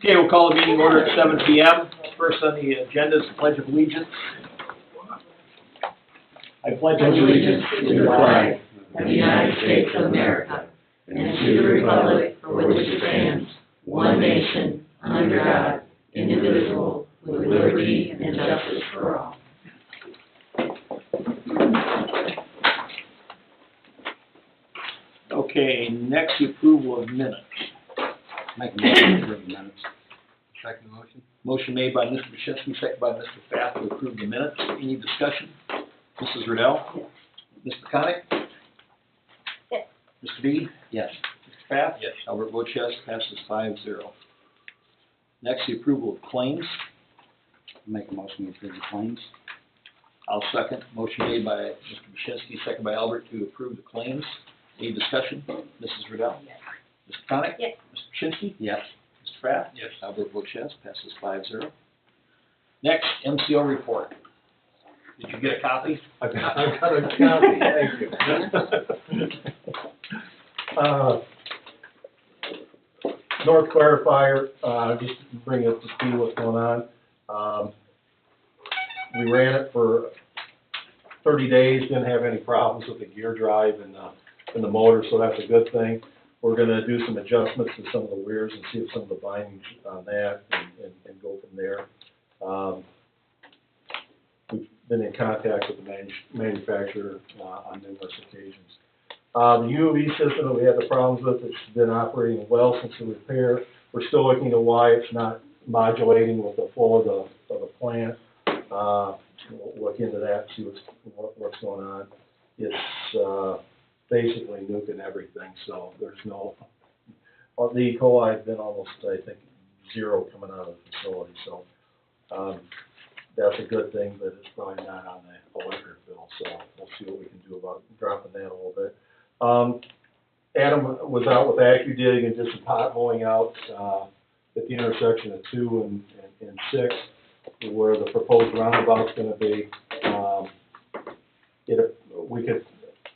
Okay, we'll call the meeting order at 7 p.m. First on the agenda is the Pledge of Allegiance. I pledge allegiance to the flag of the United States of America and to the republic for which it stands, one nation, under God, indivisible, with liberty and justice for all. Okay, next the approval of minutes. Make a motion to approve the minutes. Second motion. Motion made by Mr. Bashinsky, second by Mr. Pfaff to approve the minutes. Any discussion? Mrs. Riddell? Ms. McConick? Yes. Mr. B? Yes. Mr. Pfaff? Yes. Albert votes yes, passes 5-0. Next, the approval of claims. Make a motion to approve the claims. I'll second. Motion made by Mr. Bashinsky, second by Albert to approve the claims. Any discussion? Mrs. Riddell? Yes. Ms. McConick? Yes. Mr. Bashinsky? Yes. Mr. Pfaff? Yes. Albert votes yes, passes 5-0. Next, MCO report. Did you get a copy? I've got a copy, thank you. North Clarifier, just to bring up to see what's going on. We ran it for 30 days, didn't have any problems with the gear drive and the motor, so that's a good thing. We're gonna do some adjustments to some of the weirs and see if some of the bindings on that and go from there. We've been in contact with the manufacturer on numerous occasions. The UV system that we had the problems with, it's been operating well since the repair. We're still looking at why it's not modulating with the flow of the plant. We'll look into that, see what's going on. It's basically nuking everything, so there's no, the E. coli has been almost, I think, 0 coming out of the facility, so that's a good thing, but it's probably not on the electric bill, so we'll see what we can do about dropping that a little bit. Adam was out with AccuDig and did some potholing out at the intersection of 2 and 6, where the proposed roundabout's going to be. We could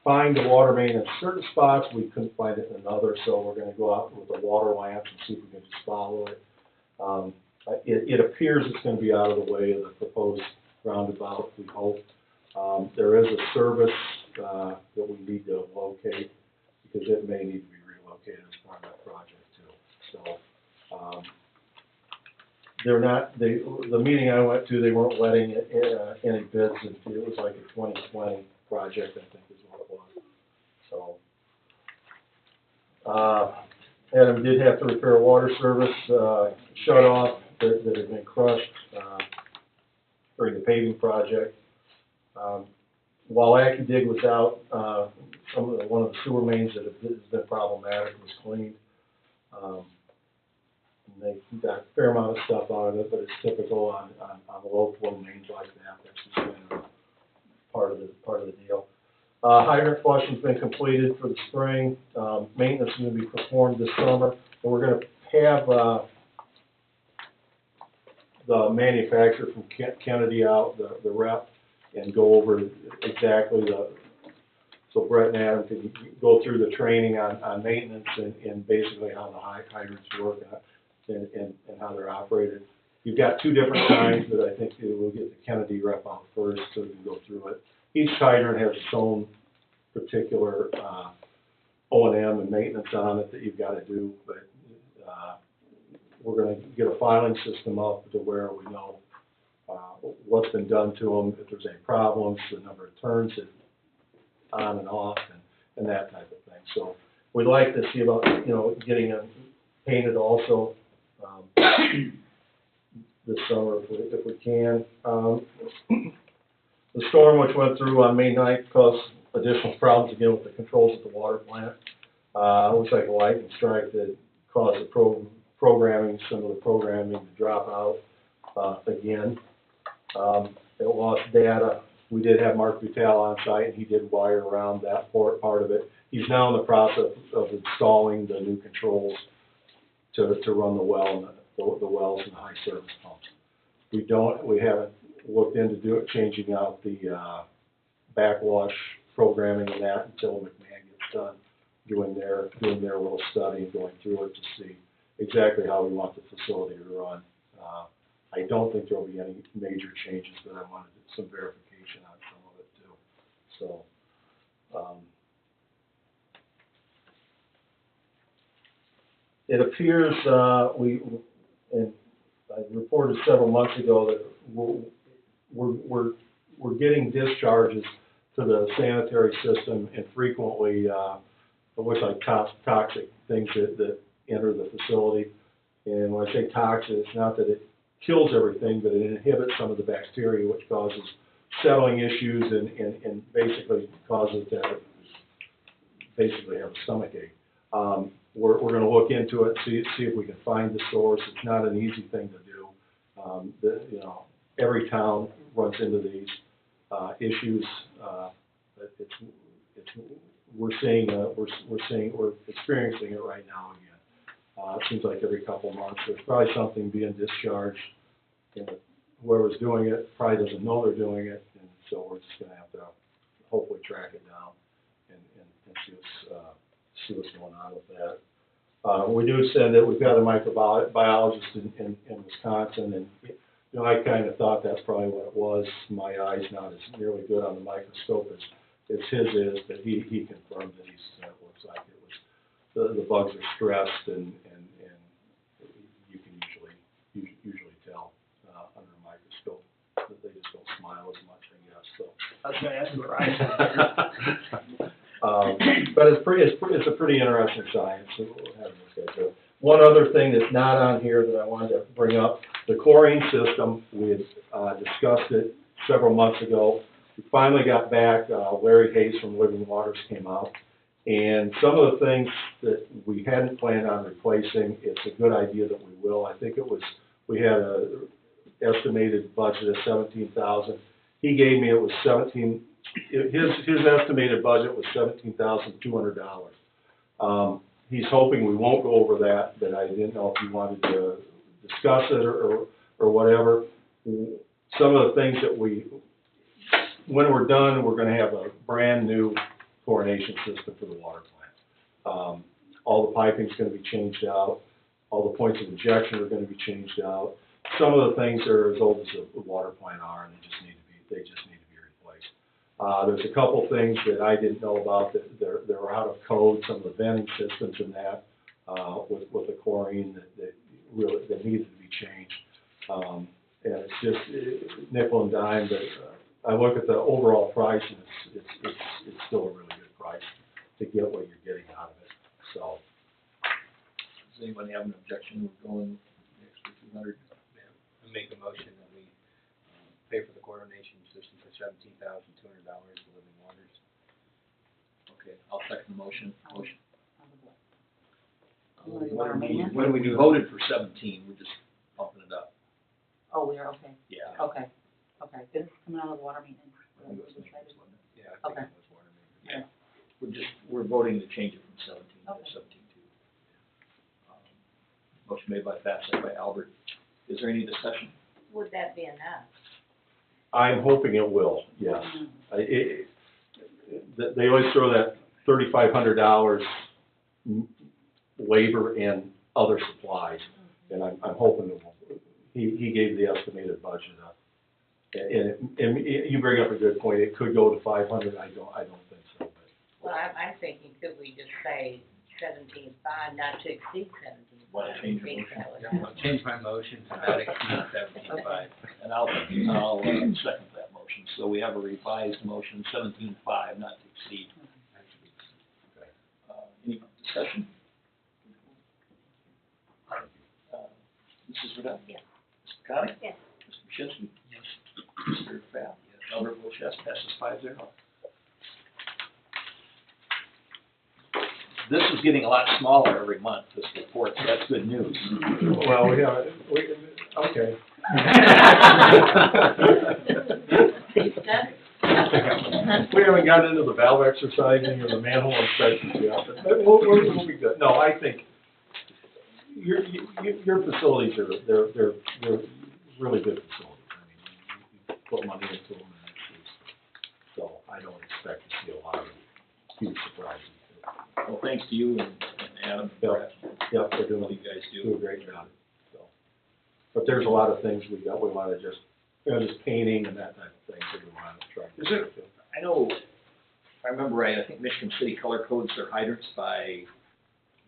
find the water main in certain spots, we couldn't find it in others, so we're going to go out with the water lamps and see if we can just follow it. It appears it's going to be out of the way of the proposed roundabout, we hope. There is a service that we need to locate, because it may need to be relocated as part of that project too. So they're not, the meeting I went to, they weren't letting any bids, and it was like a 2020 project, I think is what it was. So Adam did have to repair a water service shut off that had been crushed during the paving project. While AccuDig was out, one of the sewer mains that has been problematic was cleaned. And they got a fair amount of stuff out of it, but it's typical on low flow mains like that. That's just been part of the deal. Hydrant flushing's been completed for the spring. Maintenance is going to be performed this summer, and we're going to have the manufacturer from Kennedy out, the rep, and go over exactly so Brett and Adam can go through the training on maintenance and basically how the hydrants work and how they're operated. You've got 2 different kinds, but I think we'll get the Kennedy rep out first so we can go through it. Each hydrant has its own particular O&M and maintenance on it that you've got to do, but we're going to get a filing system up to where we know what's been done to them, if there's any problems, the number of turns on and off, and that type of thing. So we'd like to see about, getting them painted also this summer if we can. The storm which went through on May 9th caused additional problems again with the controls at the water plant. Looks like a lightning strike that caused the some of the programming to drop out again. It lost data. We did have Mark Butel on site, and he did wire around that part of it. He's now in the process of installing the new controls to run the well and the wells and the high service pumps. We haven't looked into changing out the backwash programming and that until McMahon gets done doing their little study and going through it to see exactly how we want the facility to run. I don't think there'll be any major changes, but I wanted some verification on some of it too. So, it appears, and I reported several months ago that we're getting discharges to the sanitary system and frequently, what's like toxic things that enter the facility. And when I say toxic, it's not that it kills everything, but it inhibits some of the bacteria, which causes settling issues and basically causes it to basically have a stomachache. We're going to look into it, see if we can find the source. It's not an easy thing to do. Every town runs into these issues. We're experiencing it right now again. It seems like every couple of months there's probably something being discharged. Whoever's doing it probably doesn't know they're doing it, and so we're just going to have to hopefully track it down and see what's going on with that. We do send it. We've got a microbiologist in Wisconsin, and I kind of thought that's probably what it was. My eye's not as nearly good on the microscope as his is, but he confirmed that it looks like it was the bugs are stressed, and you can usually tell under a microscope that they just don't smile as much, I guess. So. I was going to ask you what I said. But it's a pretty interesting science. So we'll have this guy do it. One other thing that's not on here that I wanted to bring up, the chlorine system, we had discussed it several months ago. We finally got back, Larry Hayes from Living Waters came out, and some of the things that we hadn't planned on replacing, it's a good idea that we will. I think we had a estimated budget of $17,000. He gave me, it was his estimated budget was $17,200. He's hoping we won't go over that, but I didn't know if you wanted to discuss it or whatever. Some of the things that when we're done, we're going to have a brand new chlorination system for the water plant. All the piping's going to be changed out. All the points of injection are going to be changed out. Some of the things are as old as the water plant are, and they just need to be replaced. There's a couple things that I didn't know about that they're out of code. Some of the venting systems and that with the chlorine that needed to be changed. And it's just nickel and dime, but I look at the overall price, and it's still a really good price to get what you're getting out of it. So, Does anybody have an objection with going the extra 200? I make a motion that we pay for the coordination system for $17,200 to Living Waters. Okay, I'll second the motion. Water maintenance? When we voted for 17, we're just bumping it up. Oh, we are, okay, Yeah. okay, this is coming out of the water maintenance. I think it was maintenance, wasn't it? Yeah, I think Okay. it was water main. Yeah. We're voting to change it from 17 Okay. to 17.2. Motion made by Pat, second by Albert. Is there any discussion? Would that be enough? I'm hoping it will. Yes. They always throw that $3,500 labor and other supplies, and I'm hoping it will. He gave the estimated budget up, and you bring up a good point. It could go to 500. I don't think so. But. Well, I'm thinking, could we just say 17.5, not to exceed 17.5? Want to change your motion? I'll change my motion to not exceed 17.5. And I'll second that motion. So we have a revised motion, 17.5, not to exceed. Any discussion? Mrs. Riddell? Yes. Mr. Connick? Yes. Mr. Pachinski? Yes. Mr. Pfaff? Yes. Albert votes yes, passes 5-0. This is getting a lot smaller every month, this report, so that's good news. Well, okay. We haven't gotten into the valve exercising or the manhole inspections yet, but we'll be good. No, I think your facilities they're really good facilities. I mean, you put money into them, and so I don't expect to see a lot of huge surprises. Well, thanks to you and Adam and Brett. Yep, they're what doing, you guys do do. a great job, so. But there's a lot of things we wanna just, just painting and that type of thing that we wanna try. Is there- I know, if I remember right, I think Michigan City color codes their hydrants by,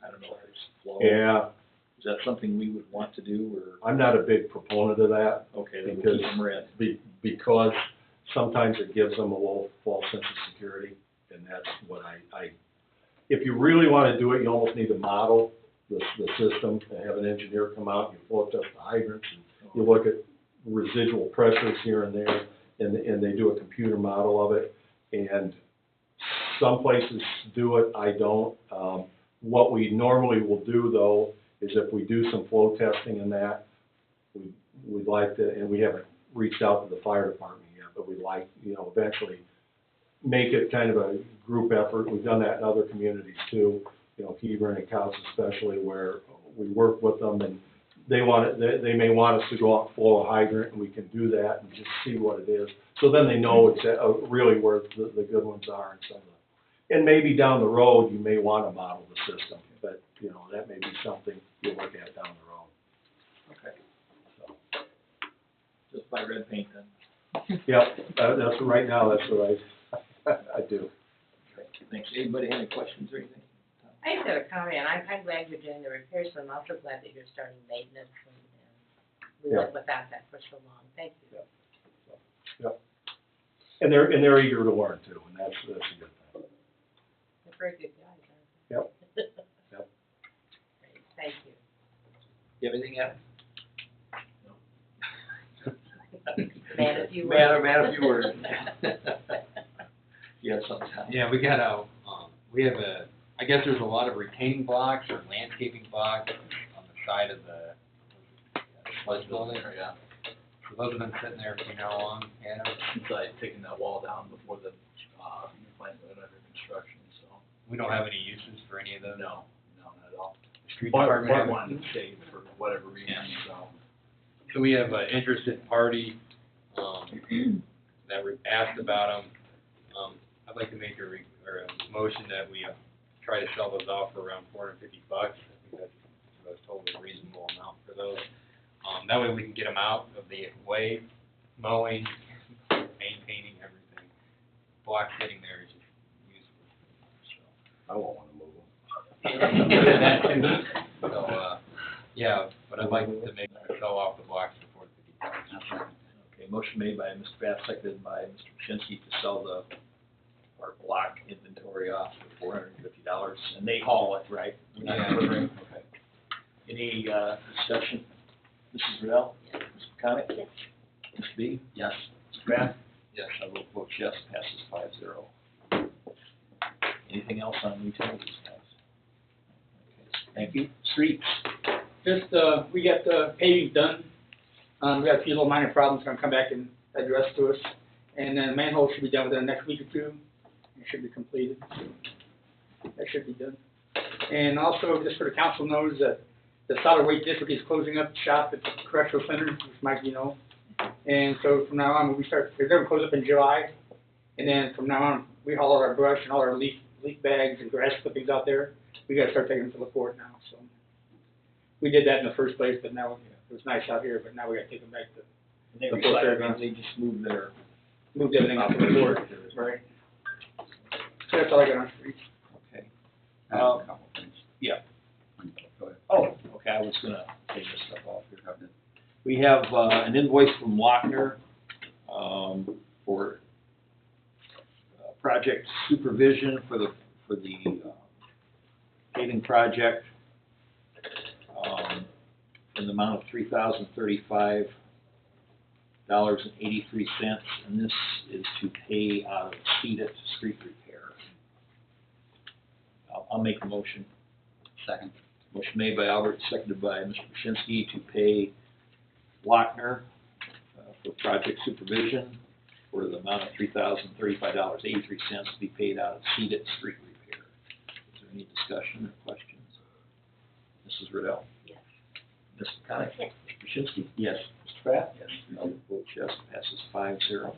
I don't know if it's flow. Yeah, Is that something we would want to do, or, I'm not a big proponent of that, okay, then we'll because keep them red. because sometimes it gives them a little false sense of security, and that's what if you really wanna do it, you almost need to model the system, and have an engineer come out, you float test the hydrants, and you look at residual pressures here and there, and they do a computer model of it, and some places do it, I don't. What we normally will do, though, is if we do some flow testing in that, we'd like to, and we haven't reached out to the fire department yet, but we'd like, eventually make it kind of a group effort. We've done that in other communities too, Hebron and Couts especially, where we work with them, and they may want us to go out and flow a hydrant, and we can do that and just see what it is. So then they know it's really where the good ones are and some of them. And maybe down the road, you may want to model the system, but, that may be something you look at down the road. Okay. So, just buy red paint then. Yep, that's, right now, that's what I do. Okay, thanks. Anybody have any questions or anything? I just have a comment. I'm glad you're doing the repairs, but I'm also glad that you're starting maintenance, and we Yeah. went without that for so long. Thank you. Yep. And they're eager to learn too, and that's a good thing. They're very good guys, aren't Yep. they? Yep. Great. Thank you. You have anything, Adam? Man, a few Man, words. man, a few words. You have something, Tom? Yeah, we got I guess there's a lot of retaining blocks or landscaping blocks on the side of the West building. Yeah, So those have been sitting there for how long, Adam? since I had taken that wall down before the, plant went under construction, so, We don't have any uses for any of those? no, not at all. The street But department I have- wanted to save for whatever reason, so. So we have an interested party, that asked about them. I'd like to make a motion that we try to sell those off for around $450. I think that's a totally reasonable amount for those. That way we can get them out of the way, mowing, maintaining everything. Block sitting there is just useless, I won't want to move them. That too. So, yeah, but I'd like to sell off the blocks for $450. Okay, motion made by Mr. Bath, seconded by Mr. Pachinski to sell our block inventory off for $450, and they haul it, right? We're not delivering? Okay. Any, discussion? Mrs. Riddell? Yes. Mr. Connick? Yes. Mr. B? Yes. Mr. Bath? Yes. I vote yes, passes 5-0. Anything else on utilities, guys? Okay, thank you. Streets? Just, we got the paving done. We got a few little minor problems gonna come back and address to us. And then manhole should be done within the next week or two. It should be completed. That should be done. And also, just so the council knows that the solid waste district is closing up shop at the correctional center, which might be known. And so from now on, they're gonna close up in July. And then from now on, we haul all our brush and all our leaf bags and grass clippings out there. We gotta start taking them to the port now, so. We did that in the first place, but now it was nice out here, but now we gotta take them back to, And they Before they're recycle, they just move their. moved everything out to the port, right? So that's all I got on streets. Okay. I have a couple things. Yeah. Go ahead. Oh, okay, I was gonna take this stuff off here. We have, an invoice from Lochner, for, project supervision for the paving project, in the amount of $3,035.83, and this is to pay out of CEDAT street repair. I'll make a motion. Second. Motion made by Albert, seconded by Mr. Pachinski to pay Lochner for project supervision for the amount of $3,035.83 to be paid out of CEDAT street repair. Is there any discussion or questions? Mrs. Riddell? Yes. Mr. Connick? Yes. Mr. Pachinski? Yes. Mr. Pratt? Yes. I'll vote yes, passes 5-0.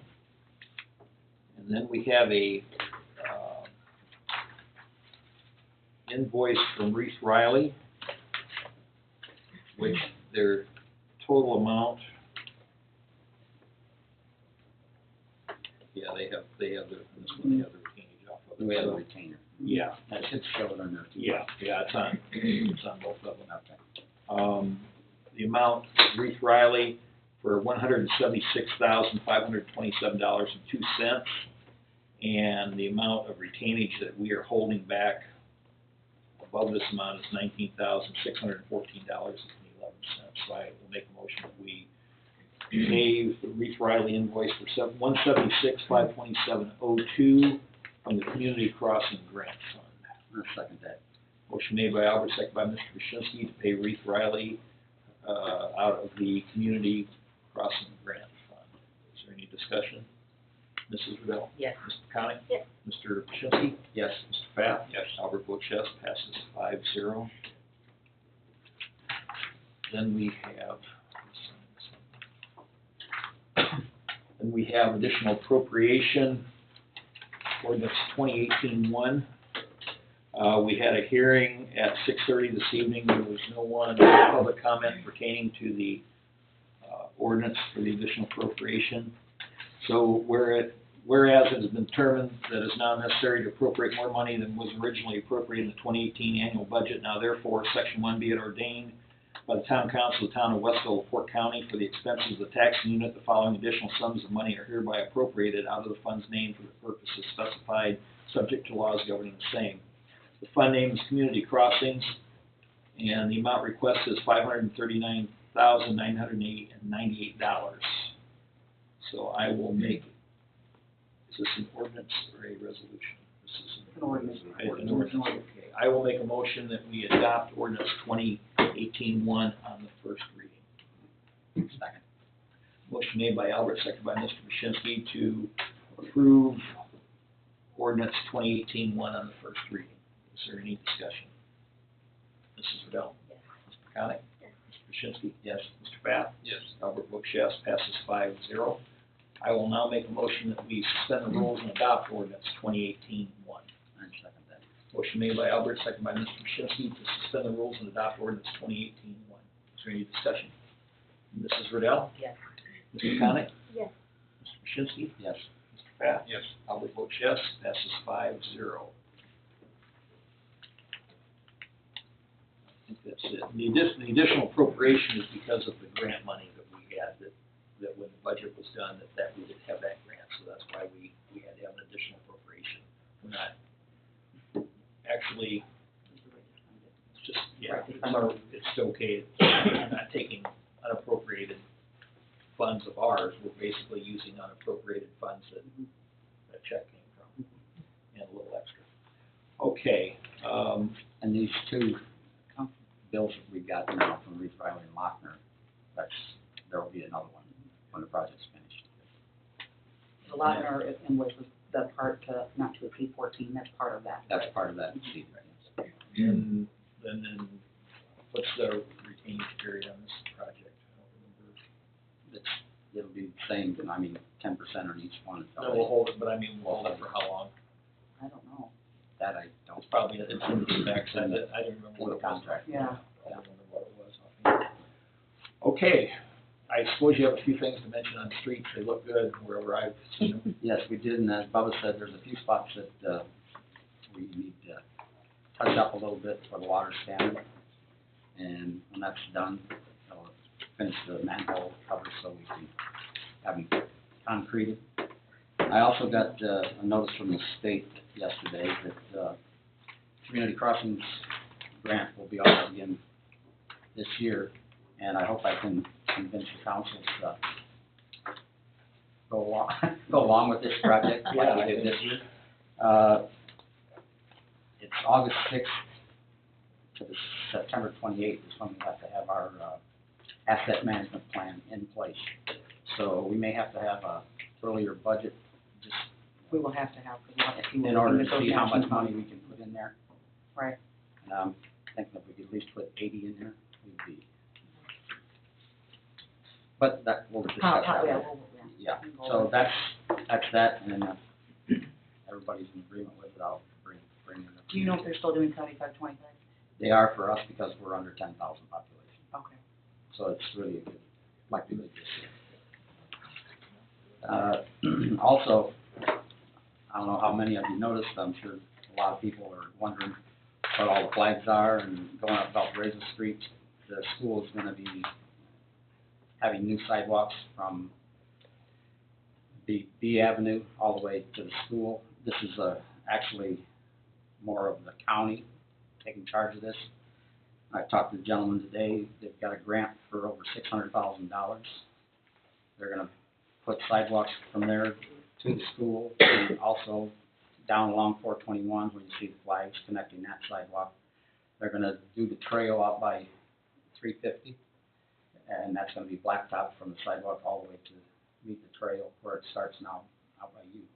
And then we have a invoice from Reese Riley which their total amount, yeah, they have this one, they have the retainage off of it. We have a So, retainer. yeah, That should show it on there too. yeah, it's on both of them. Okay. The amount, Reeve Riley, for $176,527.02. And the amount of retainage that we are holding back above this amount is $19,614.11. So I will make a motion that we pay the Reeve Riley invoice for $176,527.02 from the Community Crossing Grant Fund. I'll second that. Motion made by Albert, seconded by Mr. Krasinski to pay Reeve Riley out of the Community Crossing Grant Fund. Is there any discussion? Mrs. Riddell? Yes. Mr. McConick? Yes. Mr. Krasinski? Yes. Mr. Pfaff? Yes. Albert votes yes, passes 5-0. Then we have additional appropriation, ordinance 2018-1. We had a hearing at 6:30 this evening. There was no public comment pertaining to the ordinance for the additional appropriation. So whereas it has been determined that it's now necessary to appropriate more money than was originally appropriated in the 2018 annual budget, now therefore, Section 1 be it ordained by the Town Council of the Town of Westville, Fort County, for the expenses of the taxing unit, the following additional sums of money are hereby appropriated out of the funds named for the purposes specified, subject to laws governing the same. The fund name is Community Crossings, and the amount requested is $539,998. So I will make, is this an ordinance or a resolution? This is An ordinance. An ordinance, okay. I will make a motion that we adopt ordinance 2018-1 on the first reading. Second. Motion made by Albert, seconded by Mr. Krasinski to approve ordinance 2018-1 on the first reading. Is there any discussion? Mrs. Riddell? Yes. Mr. McConick? Yes. Mr. Krasinski? Yes. Mr. Pfaff? Yes. Albert votes yes, passes 5-0. I will now make a motion that we suspend the rules and adopt ordinance 2018-1. I'll second that. Motion made by Albert, seconded by Mr. Krasinski to suspend the rules and adopt ordinance 2018-1. Is there any discussion? Mrs. Riddell? Yes. Mr. McConick? Yes. Mr. Krasinski? Yes. Mr. Pfaff? Yes. Albert votes yes, passes 5-0. I think that's it. The additional appropriation is because of the grant money that we had, that when the budget was done, that we didn't have that grant, so that's why we had to have an additional appropriation. We're not actually, it's just, yeah, it's okay, we're not taking unappropriated funds of ours, we're basically using unappropriated funds that that check came from, and a little extra. Okay, And these two bills that we got now from Reeve Riley and Lochner, there will be another one when the project's finished. The Lochner invoice was the part not to exceed 14, that's part of that. That's part of that receipt, right? and then what's the retainage period on this project? I don't remember. It'll be the same, 10% on each one. No, we'll hold it, but I mean, we'll hold it for how long? I don't know. That I don't. It's probably, it's in the backside, I didn't remember what it was. Contract. Yeah. I don't remember what it was. Okay, I suppose you have a few things to mention on the streets, they look good wherever I've seen them. Yes, we did, and as Bubba said, there's a few spots that we need to touch up a little bit for the water standard. And when that's done, I'll finish the manhole cover so we can have them concreted. I also got a notice from the state yesterday that Community Crossings grant will be offered again this year, and I hope I can convince the council to go along with this project like we did this year. It's August 6th to the September 28th is when we have to have our asset management plan in place. So we may have to have a earlier budget just We will have to have, because we'll have to see what in we order can to get those see how much matching money funds. we can put in there. Right. And I'm thinking if we could at least put 80 in there, we'd be. But that, we'll discuss that. Yeah, later. Yeah, we can go so over that's that, and then everybody's in agreement with it, I'll bring it up. Do you know if they're still doing 75-25? They are for us because we're under 10,000 population. Okay. So it's really a good, like we did this year. Also, I don't know how many of you noticed, I'm sure a lot of people are wondering what all the flags are and going up Valparaiso Street. The school is gonna be having new sidewalks from B Avenue all the way to the school. This is actually more of the county taking charge of this. I talked to the gentleman today, they've got a grant for over $600,000. They're gonna put sidewalks from there to the school and also down along 421 where you see the flags connecting that sidewalk. They're gonna do the trail out by 350, and that's gonna be blacktop from the sidewalk all the way to meet the trail where it starts now out by you.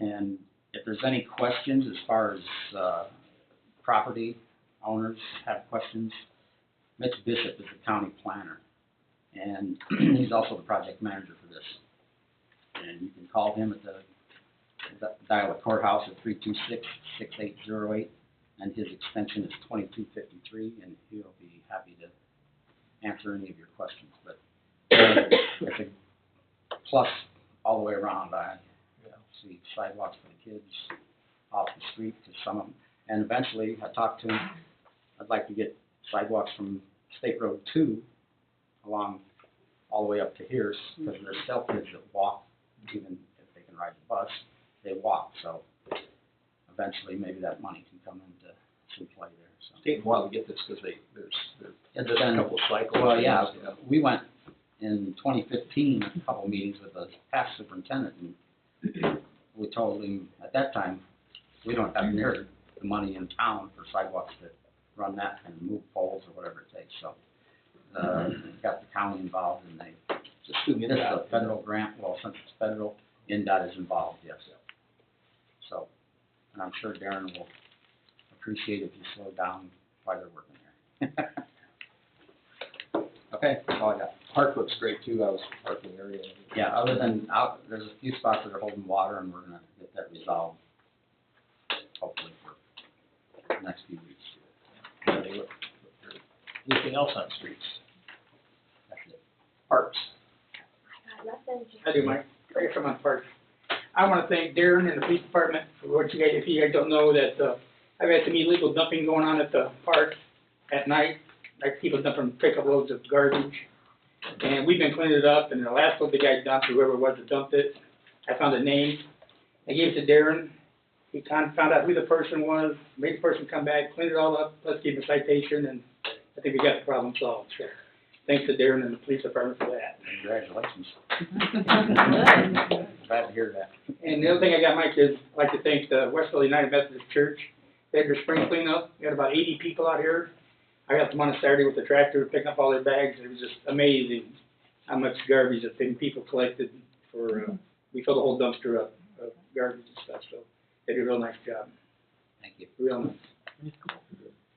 And if there's any questions as far as property owners have questions, Mitch Bishop is the county planner, and he's also the project manager for this. And you can call him at dial the courthouse at 326-6808, and his extension is 2253, and he'll be happy to answer any of your questions. But it's a plus all the way around. I see sidewalks for the kids off the street to some of them. And eventually, I talked to him, I'd like to get sidewalks from State Road 2 along all the way up to here, because there's still kids that walk, even if they can ride the bus, they walk. So eventually, maybe that money can come into some play there. So. It's taking a while to get this because there's And a then, couple of cycles. well, yeah, we went in 2015, a couple meetings with the past superintendent, and we told him at that time, we don't have near the money in town for sidewalks to run that and move poles or whatever it takes. So got the county involved, and they Just do this is a federal grant. Well, since it's federal, NDOT is involved, yes. So, and I'm sure Darren will appreciate if you slow down while they're working there. Okay, that's all I got. Park looks great too, I was in the parking area. Yeah, other than there's a few spots that are holding water, and we're gonna get that resolved, hopefully for the next few weeks. Yeah, they look great. Anything else on streets? That's it. Parks. I do, Mike. I guess I'm on part. I want to thank Darren and the police department for what you guys, if you guys don't know that, I've had some illegal dumping going on at the park at night. Like people dumping pickup loads of garbage. And we've been cleaning it up, and the last load the guy dumped, whoever it was that dumped it, I found a name. I gave it to Darren. He found out who the person was, made the person come back, cleaned it all up, let's give him a citation, and I think we got the problem solved. So thanks to Darren and the police department for that. Congratulations. Glad to hear that. And the other thing I got, Mike, is I'd like to thank the Westville United Methodist Church. They had their spring cleanup. We had about 80 people out here. I got them on a Saturday with the tractor picking up all their bags. It was just amazing how much garbage that people collected for, we filled the whole dumpster up of garbage and stuff. So they did a real nice job. Thank you. Real nice.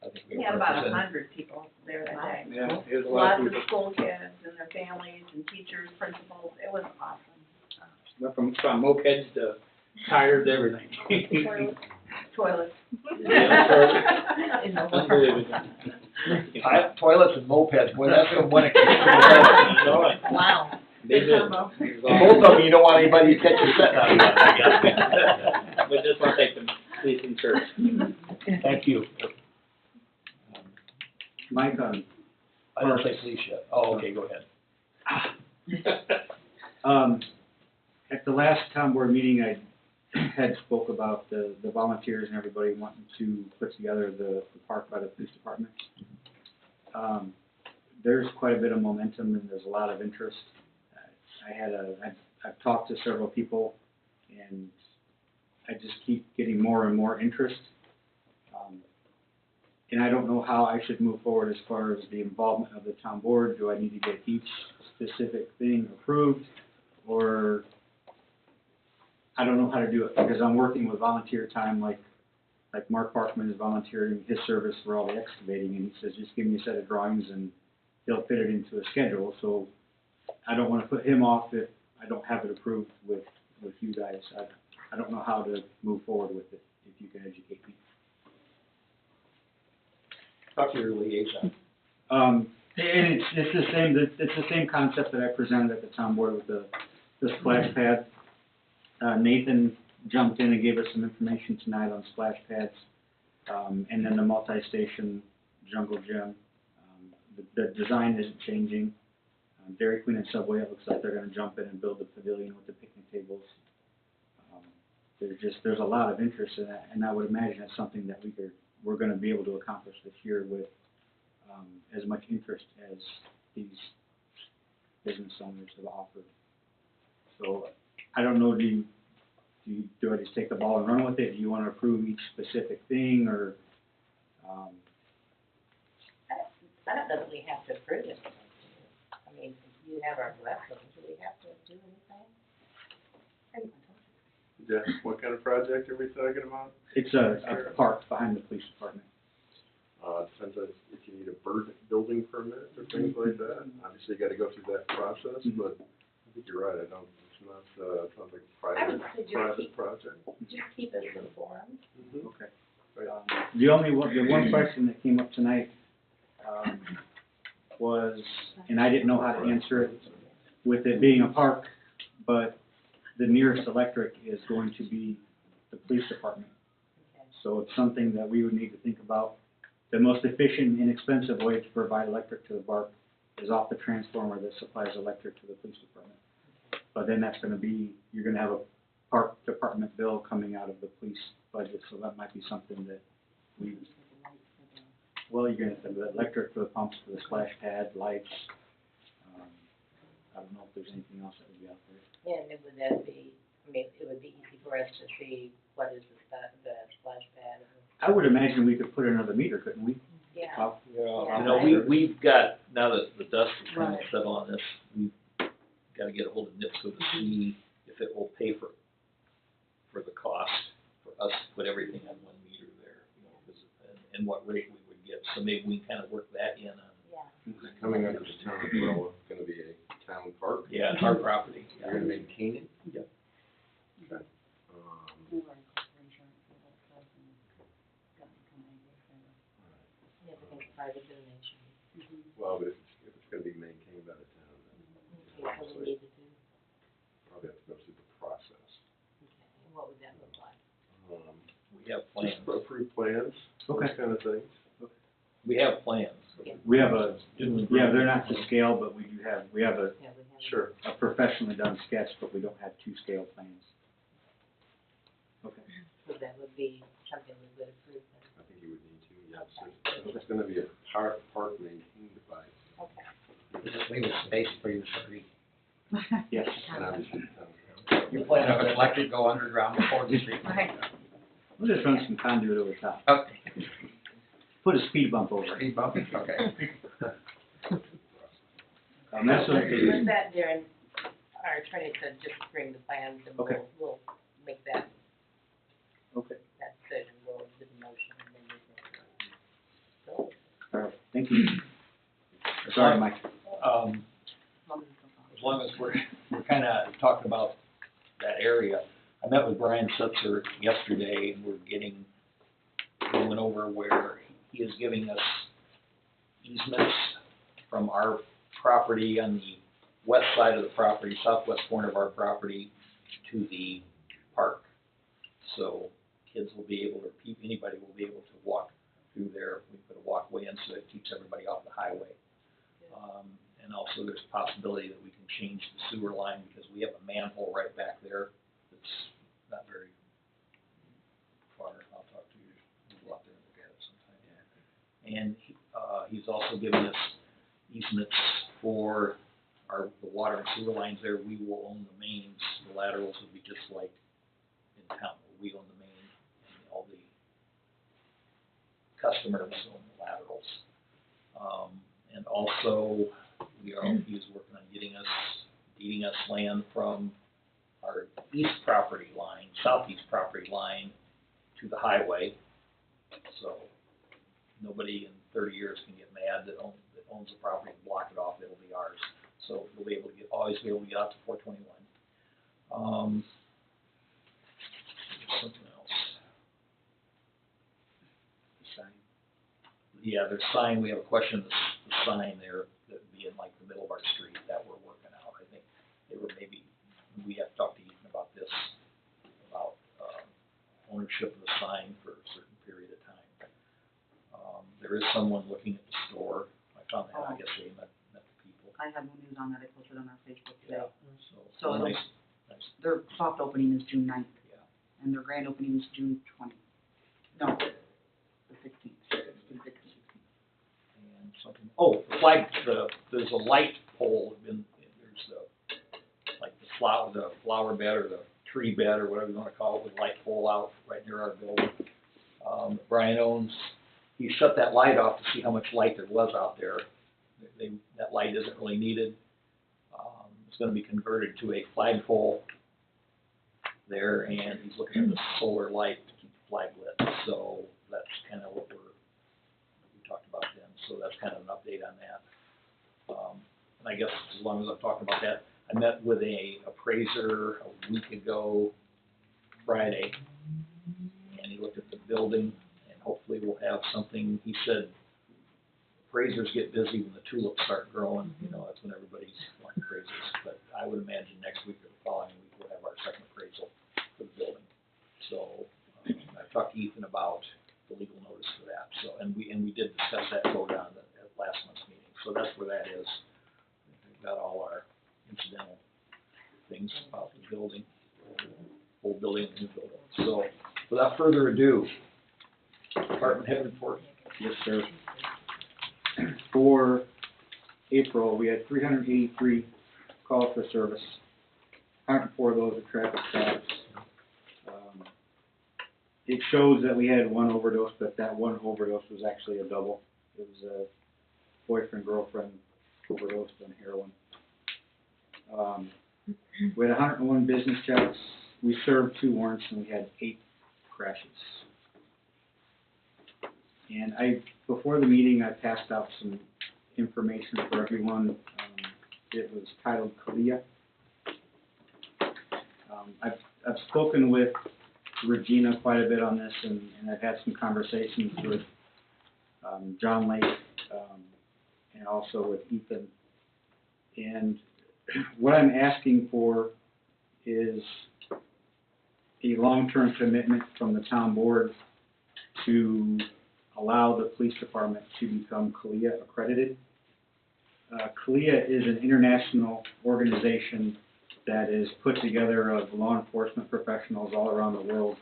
I think We had about 100 people there that day. Yeah, it was a lot Lots of of people. school kids and their families and teachers, principals. It was awesome. Went from mopeds to tires to everything. Toilets. Unbelievable. Toilets and mopeds, boy, that's from one extreme. Wow. They did. Turbo. It was Both awesome. of them, you don't want anybody to catch you sitting on that, I guess. But just want to thank the police and church. Thank you. Mike, I didn't say police yet. Oh, okay, go ahead. at the last town board meeting, I had spoke about the volunteers and everybody wanting to put together the park by the police department. There's quite a bit of momentum and there's a lot of interest. I've talked to several people and I just keep getting more and more interest. And I don't know how I should move forward as far as the involvement of the town board. Do I need to get each specific thing approved? Or I don't know how to do it because I'm working with volunteer time like Mark Parkman is volunteering his service for all the excavating and he says, just give me a set of drawings and he'll fit it into a schedule. So I don't want to put him off if I don't have it approved with you guys. I don't know how to move forward with it, if you can educate me. Talk to your liaison. And it's the same concept that I presented at the town board with the splash pad. Nathan jumped in and gave us some information tonight on splash pads, and then the multi-station jungle gym. The design isn't changing. Dairy Queen and Subway, it looks like they're gonna jump in and build the pavilion with the picnic tables. There's a lot of interest in that, and I would imagine that's something that we're gonna be able to accomplish this year with, as much interest as these business owners have offered. So, I don't know, do I just take the ball and run with it? Do you wanna approve each specific thing, or, I don't know that we have to approve it. I mean, you have our blessing, do we have to do anything? Yeah, what kind of project are we talking about? it's a park behind the police department. Depends on if you need a building permit or things like that. Obviously, you gotta go through that process, but I think you're right, it's not, it sounds like a I would private suggest project. just keep us informed. Okay. The one question that came up tonight, was, and I didn't know how to answer it, with it being a park, but the nearest electric is going to be the police department. So it's something that we would need to think about. The most efficient and inexpensive way to provide electric to the park is off the transformer that supplies electric to the police department. But then that's gonna be, you're gonna have a park department bill coming out of the police budget, so that might be something that we, well, you're gonna have the electric for the pumps, for the splash pad, lights. I don't know if there's anything else that would be out there. And would that be, I mean, it would be easy for us to see what is the splash pad. I would imagine we could put another meter, couldn't we? Yeah. You know, we've got, now that the dust is kind of settled on this, we've gotta get a hold of NIPSCO to see if it will pay for the cost for us to put everything on one meter there, you know, and what rate we would get. So maybe we can kind of work that in on. Yeah. Coming under the town umbrella, gonna be a town park? Yeah, it's our property. You're gonna maintain it? Yep. Okay. Yeah, we think private donation. Well, but if it's gonna be maintained by the town, then Okay, so we need to do, probably have to go through the process. okay, and what would that look like? We have plans. Just approved plans, Okay. those kind of things. We have plans. We have they're not to scale, but we have Yeah, we have. Sure. a professionally done sketch, but we don't have two scale plans. Okay. So that would be something we would approve then. I think you would need to, yes. It's gonna be a park maintained by, We just leave a space for you to read. Yes. and obviously the town. You plan to have electric go underground before the street. Right. We'll just run some conduit over top. Okay. Put a speed bump over it. Speed bump, okay. That's what, With that, Darren, our attorney said just bring the plans and Okay. we'll make that okay, decision, we'll do the motion and then you can go. all right, thank you. Sorry, Mike. As long as we're kind of talking about that area, I met with Brian Setzer yesterday, and we went over where he is giving us easements from our property on the west side of the property, southwest corner of our property, to the park. So kids will be able, or anybody will be able to walk through there. We put a walkway in so it keeps everybody off the highway. And also there's a possibility that we can change the sewer line because we have a manhole right back there that's not very far. I'll talk to you, we'll go out there and look at it sometime. And he's also giving us easements for the water and sewer lines there. We will own the mains. The laterals will be just like in town, where we own the main and all the customers own the laterals. And also, he's working on deeding us land from our southeast property line to the highway. So nobody in 30 years can get mad that owns the property and block it off, it'll be ours. So we'll be able to always be able to get out to 421. Something else. Yeah, there's sign, we have a question, the sign there that would be in like the middle of our street that we're working out. I think they were maybe, we have to talk to Ethan about this, about, ownership of the sign for a certain period of time. There is someone looking at the store. I found that, I guess they met the people. I have no news on that, I posted on our Facebook today. So it'll- nice. Their soft opening is June 9th. Yeah. And their grand opening is June 20th. No, the 16th. And something, oh, the flag, there's a light pole, there's like the flower bed or the tree bed or whatever you wanna call it, with a light pole out right near our building. Brian owns, he shut that light off to see how much light there was out there. That light isn't really needed. It's gonna be converted to a flagpole there, and he's looking at the solar light to keep the flag lit. So that's kind of what we talked about then. So that's kind of an update on that. And I guess as long as I'm talking about that, I met with a appraiser a week ago Friday, and he looked at the building, and hopefully we'll have something. He said appraisers get busy when the tulips start growing. You know, that's when everybody's wanting appraisals. But I would imagine next week or the following week we'll have our second appraisal for the building. So I've talked to Ethan about the legal notice for that. So and we did discuss that code on at last month's meeting. So that's where that is. We've got all our incidental things about the building, old building and new building. So without further ado, department head report. Yes, sir. For April, we had 383 calls for service. 104 of those are traffic stops. It shows that we had one overdose, but that one overdose was actually a double. It was a boyfriend-girlfriend overdosed on heroin. We had 101 business checks. We served 2 warrants, and we had 8 crashes. And before the meeting, I passed out some information for everyone. It was titled Kalia. I've spoken with Regina quite a bit on this, and I've had some conversations with John Lake, and also with Ethan. And what I'm asking for is a long-term commitment from the town board to allow the police department to become CALIA accredited. CALIA is an international organization that is put together of law enforcement professionals all around the world.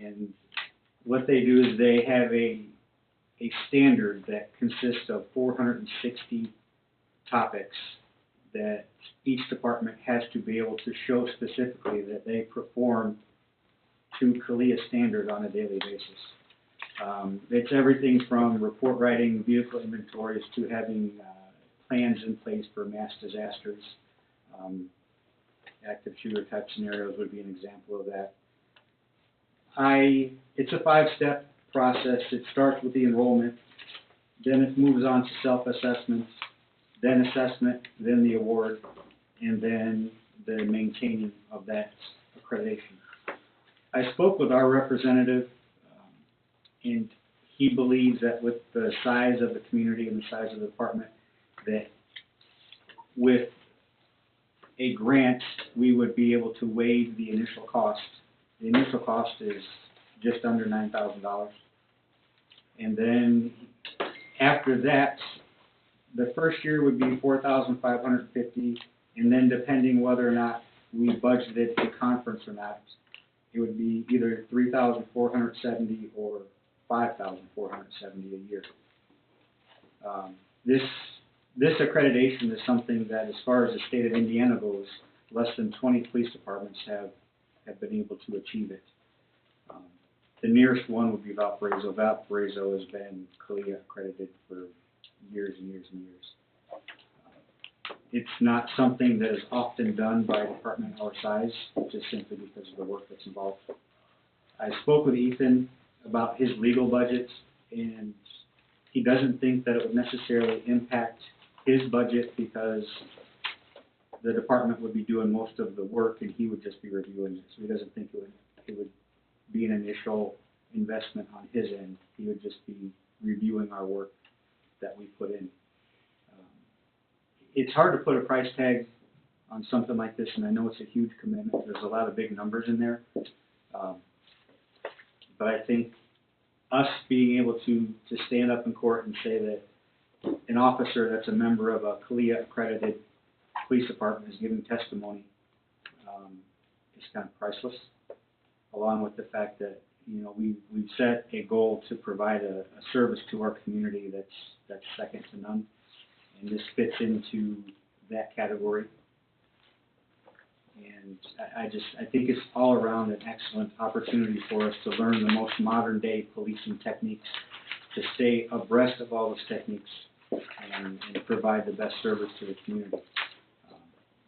And what they do is they have a standard that consists of 460 topics that each department has to be able to show specifically that they perform to CALIA standard on a daily basis. It's everything from report writing, vehicle inventories, to having plans in place for mass disasters. Active shooter type scenarios would be an example of that. It's a 5-step process. It starts with the enrollment, then it moves on to self-assessment, then assessment, then the award, and then the maintaining of that accreditation. I spoke with our representative, and he believes that with the size of the community and the size of the department, that with a grant, we would be able to waive the initial cost. The initial cost is just under $9,000. And then after that, the first year would be $4,550, and then depending whether or not we budgeted the conference or not, it would be either $3,470 or $5,470 a year. This accreditation is something that, as far as the state of Indiana goes, less than 20 police departments have been able to achieve it. The nearest one would be Valparaiso. Valparaiso has been CALIA accredited for years and years and years. It's not something that is often done by a department our size, just simply because of the work that's involved. I spoke with Ethan about his legal budget, and he doesn't think that it would necessarily impact his budget because the department would be doing most of the work and he would just be reviewing it. So he doesn't think it would be an initial investment on his end. He would just be reviewing our work that we put in. it's hard to put a price tag on something like this, and I know it's a huge commitment, there's a lot of big numbers in there. But I think us being able to stand up in court and say that an officer that's a member of a CALEA accredited police department is giving testimony, is kind of priceless, along with the fact that, you know, we've set a goal to provide a service to our community that's second to none, and this fits into that category. And I think it's all around an excellent opportunity for us to learn the most modern day policing techniques, to stay abreast of all those techniques and provide the best service to the community.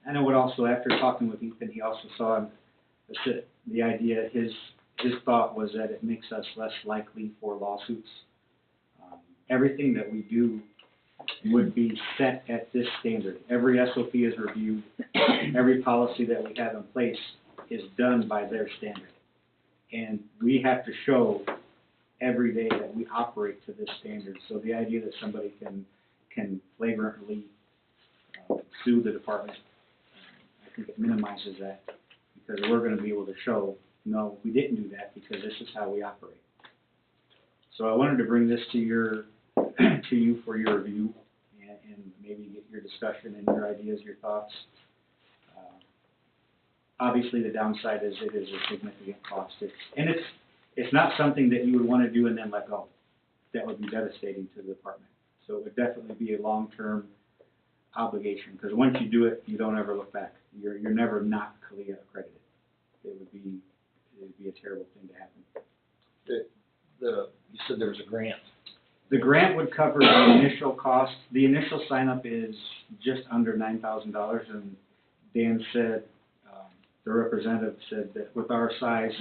I know what also, after talking with Ethan, he also saw the idea, his thought was that it makes us less likely for lawsuits. Everything that we do would be set at this standard. Every SOP is reviewed, every policy that we have in place is done by their standard. And we have to show every day that we operate to this standard. So the idea that somebody can flagrantly sue the department, I think it minimizes that, because we're going to be able to show, no, we didn't do that because this is how we operate. So I wanted to bring this to you for your review and maybe get your discussion and your ideas, your thoughts. Obviously, the downside is it is a significant cost. It's not something that you would want to do and then let go. That would be devastating to the department. So it would definitely be a long-term obligation, because once you do it, you don't ever look back. You're never not CALEA accredited. It would be a terrible thing to happen. You said there was a grant. The grant would cover the initial cost. The initial sign-up is just under $9,000, and Dan said, the representative said that with our size,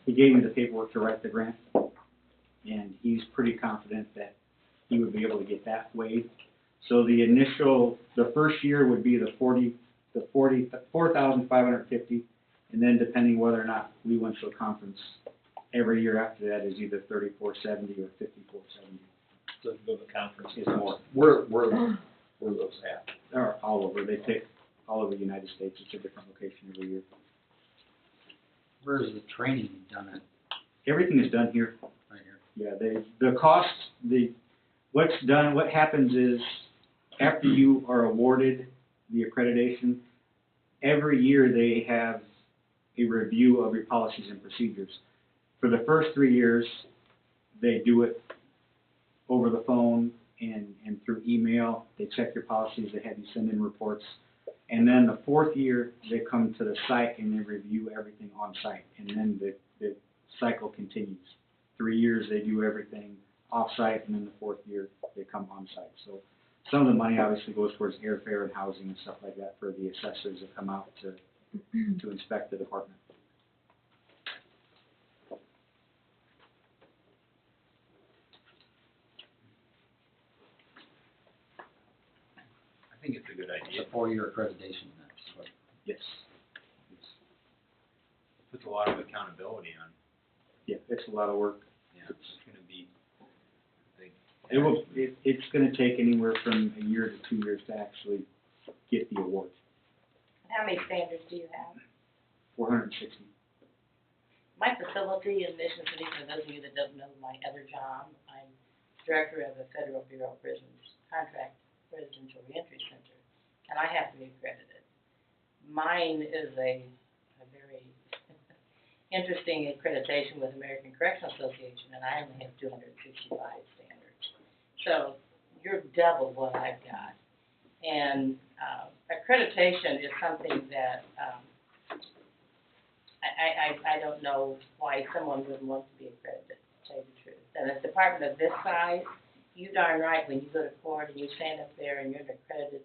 he gave me the paperwork to write the grant, and he's pretty confident that he would be able to get that waived. So the first year would be the $4,550, and then depending whether or not we went to a conference, every year after that is either $3,470 or $5,470. So to go to the conference. It's more. Where those at? They're all over. They pick all over the United States. It's a different location every year. Where is the training done at? Everything is done here. Right here. Yeah, the cost, what happens is, after you are awarded the accreditation, every year they have a review of your policies and procedures. For the first 3 years, they do it over the phone and through email. They check your policies, they have you send in reports. And then the 4th year, they come to the site and they review everything on site. And then the cycle continues. 3 years, they do everything off-site, and then the 4th year, they come on-site. So some of the money obviously goes towards airfare and housing and stuff like that for the assessors that come out to inspect the department. I think it's a good idea. It's a 4-year accreditation, that's what. Yes. Puts a lot of accountability on. Yeah, it's a lot of work. Yeah, it's gonna be, I think. It's gonna take anywhere from a year to 2 years to actually get the award. How many standards do you have? 460. My facility in Mission City, for those of you that don't know my other job, I'm director of the Federal Bureau of Prisons Contract Residential Reentry Center, and I have to be accredited. Mine is a very interesting accreditation with American Correctional Association, and I only have 265 standards. So you're double what I've got. And accreditation is something that I don't know why someone wouldn't want to be accredited, to tell you the truth. And a department of this size, you darn right, when you go to court and you stand up there and you're an accredited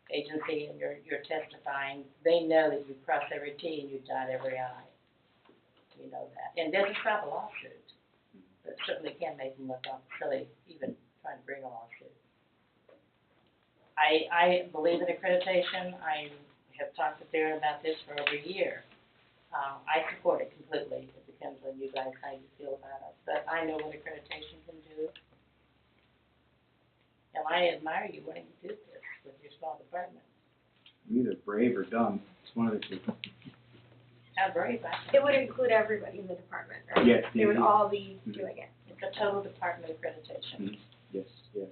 agency and you're testifying, they know that you cross every T and you dot every I. You know that. And it doesn't stop a lawsuit, but certainly can make them look silly even trying to bring a lawsuit. I believe in accreditation. I have talked with Darren about this for over a year. I support it completely. It depends on you guys how you feel about it. But I know what accreditation can do. And I admire you wanting to do this. with your small department. I'm either brave or dumb, it's one of the two. How brave, I It think. would include everybody in the department, right? Yes, They would indeed. all be doing it. It's a total department accreditation. Yes, yes.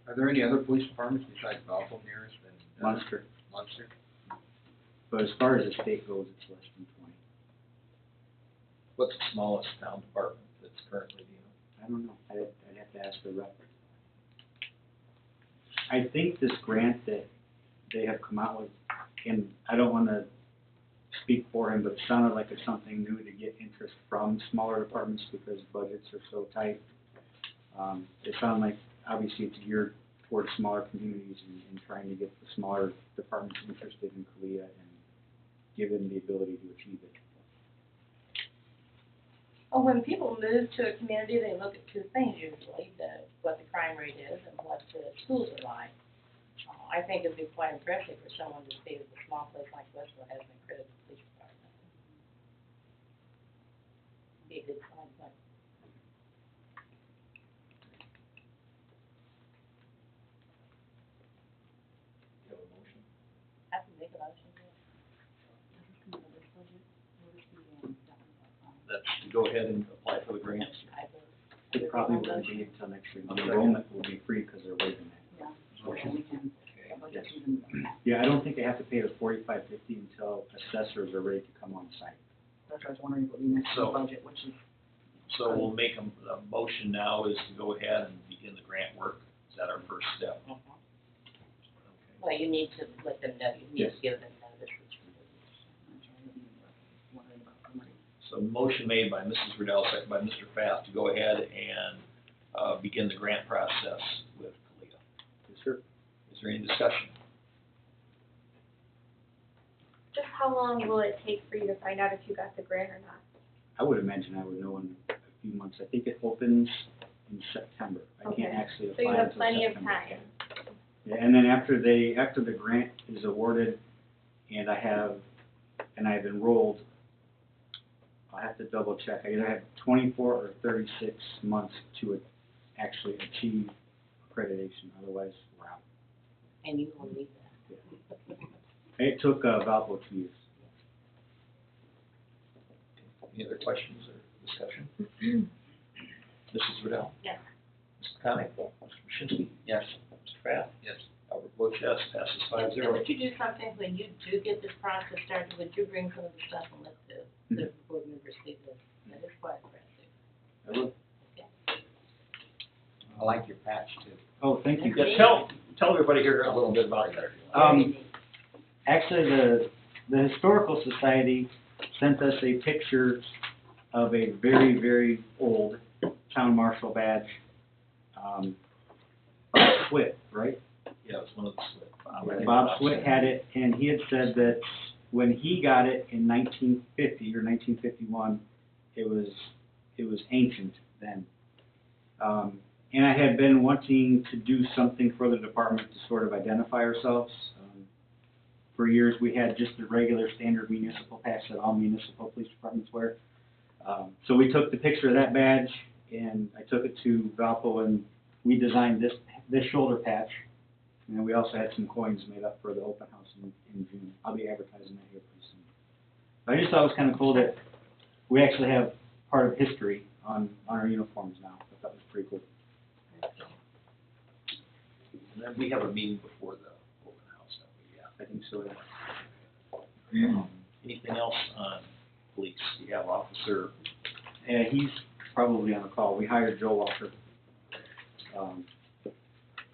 Are there any other police departments besides Valpo nearest than? Munster. Munster? But as far as the state goes, it's less than 20. What's the smallest town department that's currently, I don't know, I'd have to ask the rep. I think this grant that they have come out with, and I don't wanna speak for him, but it sounded like it's something new to get interest from smaller departments because budgets are so tight. It sounded like, obviously, it's geared towards smaller communities and trying to get the smaller departments interested in Kalia and give them the ability to achieve it. Well, when people move to a community, they look at two things usually, what the crime rate is and what the schools are like. I think it'd be quite impressive for someone to see that a small place like Westville has an accredited police department. Be a good sign, but you have a motion? I can make a motion, yeah. That's to go ahead and apply for the grants. I will. It probably won't be until next year. The enrollment will be free because they're waiving that. And we can, Okay. budget even, Yeah, I don't think they have to pay the $45.50 until assessors are ready to come on site. that's what I was wondering what would be next in the So- budget, which is, So we'll make a motion now is to go ahead and begin the grant work. Is that our first step? Okay. Well, you need to let them know, you need Yes. to give them notice. wondering about somebody. So motion made by Mrs. Riddell, second by Mr. Pfaff to go ahead and, begin the grant process with Kalia. Yes, sir. Is there any discussion? Just how long will it take for you to find out if you got the grant or not? I would imagine I would know in a few months. I think it opens in September. I Okay. can't actually So apply you until have plenty of September. time. Yeah, and then after the grant is awarded and I've enrolled, I'll have to double check. I either have 24 or 36 months to actually achieve accreditation, otherwise we're out. And you will need that. It took Valpo 2 years. Any other questions or discussion? Mrs. Riddell? Yes. Mr. Connick? Mr. Krasinski? Yes. Mr. Pfaff? Yes. Albert votes yes, passes And 5-0. would you do something when you do get this process started, would you bring some of the stuff and let the board members see this? That is quite impressive. I will. I like your patch too. Oh, thank you. Yeah, tell everybody here a little bit about that. Actually, the Historical Society sent us a picture of a very, very old town marshal badge. Bob Swit, right? Yeah, it's one of the slip. Bob Swit had it, and he had said that when he got it in 1950 or 1951, it was ancient then. And I had been wanting to do something for the department to sort of identify ourselves. For years, we had just the regular standard municipal patch that all municipal police departments wear. So we took the picture of that badge, and I took it to Valpo, and we designed this shoulder patch. And then we also had some coins made up for the open house in June. I'll be advertising that here pretty soon. But I just thought it was kind of cool that we actually have part of history on our uniforms now. I thought it was pretty cool. And then we have a meeting before the open house, don't we? Yeah. I think so, yeah. Anything else on police? We have Officer, And he's probably on the call. We hired Joe Walker.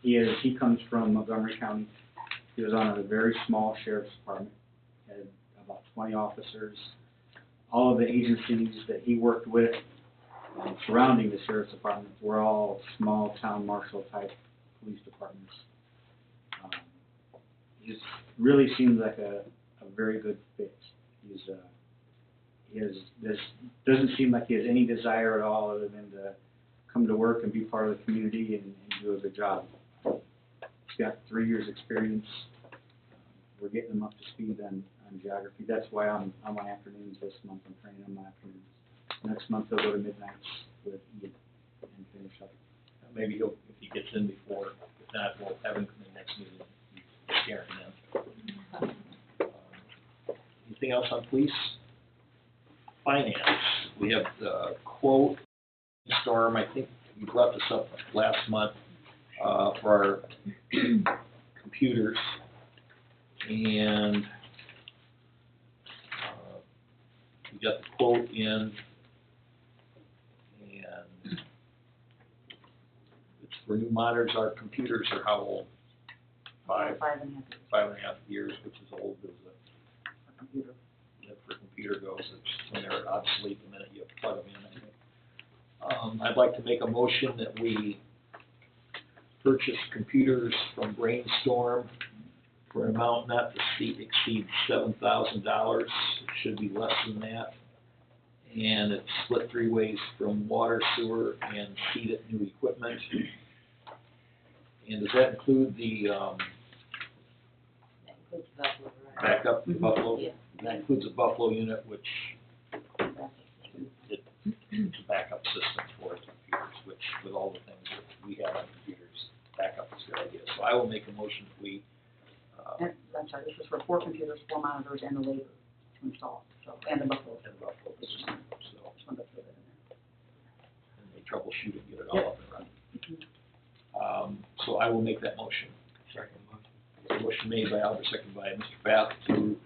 He comes from Montgomery County. He was on a very small sheriff's department, had about 20 officers. All of the agencies that he worked with surrounding the sheriff's department were all small town marshal type police departments. He just really seems like a very good fit. Doesn't seem like he has any desire at all other than to come to work and be part of the community and do a good job. He's got 3 years' experience. We're getting him up to speed on geography. That's why I'm on afternoons this month. I'm training him on afternoons. Next month he'll go to midnights with Ian and finish up. maybe he'll, if he gets gets in before. If not, we'll have him come in next meeting, scaring them. Anything else on police? Finance, we have the quote, Storm, I think you brought this up last month, for our computers. And, we got the quote in, and it's for new monitors. Our computers are how old? 5.5 years. 5.5 years, which is old as For computer. for computer goes. It's when they're obsolete the minute you plug them in, I think. I'd like to make a motion that we purchase computers from Brainstorm for an amount not to exceed $7,000. It should be less than that. And it's split 3 ways from water, sewer, and seated new equipment. And does that include the That includes Buffalo, right? backup Buffalo? Yeah. That includes a Buffalo unit, which it's a backup system for computers, which with all the things that we have on computers, backup is a good idea. So I will make a motion if we, And, I'm sorry, this is for 4 computers, 4 monitors, and the labor to install, so, and the Buffalo. and Buffalo system, so, Just wanted to put it in there. and they troubleshoot it, get it all up and running. So I will make that motion. Second motion. Motion made by Albert, seconded by Mr. Pfaff to,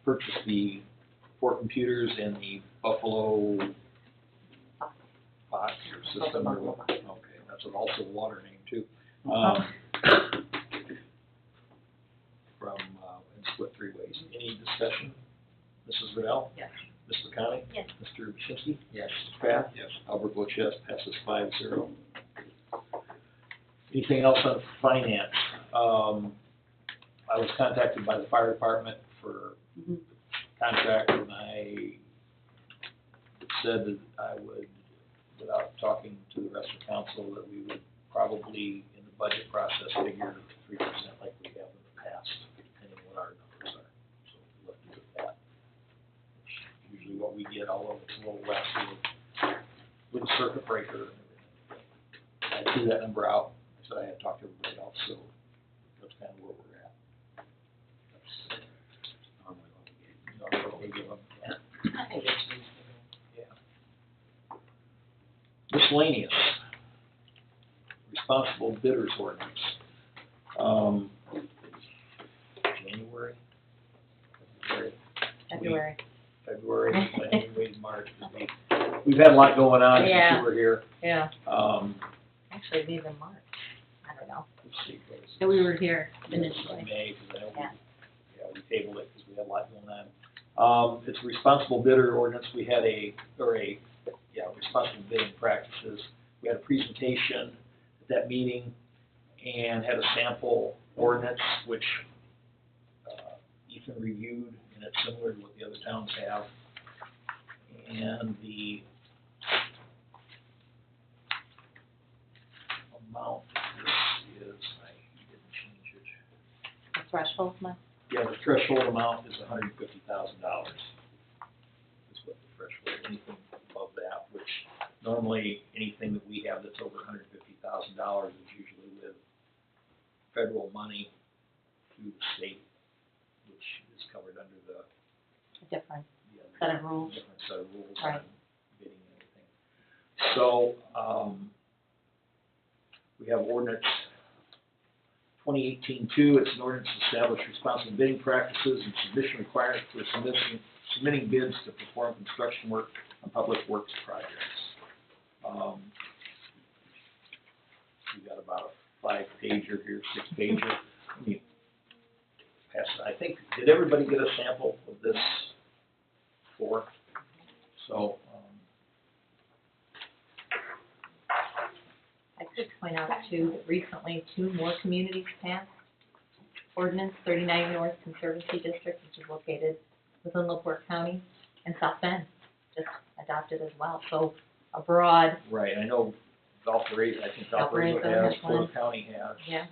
purchase the 4 computers and the Buffalo box or system. Or what? Okay, that's also a water name too. From, in split 3 ways. Any discussion? Mrs. Riddell? Yes. Ms. McConney? Yes. Mr. Shinsky? Yes. Mr. Pfaff? Yes. Albert votes yes, passes 5-0. Anything else on finance? I was contacted by the fire department for contract, and I said that I would, without talking to the rest of council, that we would probably, in the budget process, figure 3% like we have in the past, depending on what our numbers are. So we'll look at that. Usually what we get, although it's a little less with circuit breaker and everything. I threw that number out, so I had talked to everybody else, so that's kind of where we're at. That's normally what we give them. I think it's reasonable. Yeah. Miscellaneous. Responsible bidders ordinance. January? February, January, March. We've had a lot going on since Yeah. you were here. Yeah, Um, actually, maybe in March, I don't know. let's see. what is it? So we were here May, initially. because I know Yeah. we tabled it because we had a lot going on. It's a responsible bidder ordinance. We had responsible bidding practices. We had a presentation at that meeting and had a sample ordinance, which Ethan reviewed, and it's similar to what the other towns have. And the amount of this is, I didn't change it. The threshold, Mike? Yeah, the threshold amount is $150,000. Is what the threshold, anything above that, which normally anything that we have that's over $150,000 is usually with federal money through the state, which is covered under the A different set of rules. different set of rules Right. on bidding and everything. So, we have ordinance 2018-2, it's an ordinance to establish responsible bidding practices and submission requirements for submitting bids to perform construction work on public works projects. We got about a 5-pager here, 6-pager. Let me pass it. I think, did everybody get a sample of this before? So, I could point out too, that recently 2 more communities passed ordinance, 39 North Conservancy District, which is located within LaPorte County, and South Bend just adopted as well. So a broad, right, I know Valparaiso, I think Valparaiso Valparaiso has, has Porter one. County has. yeah.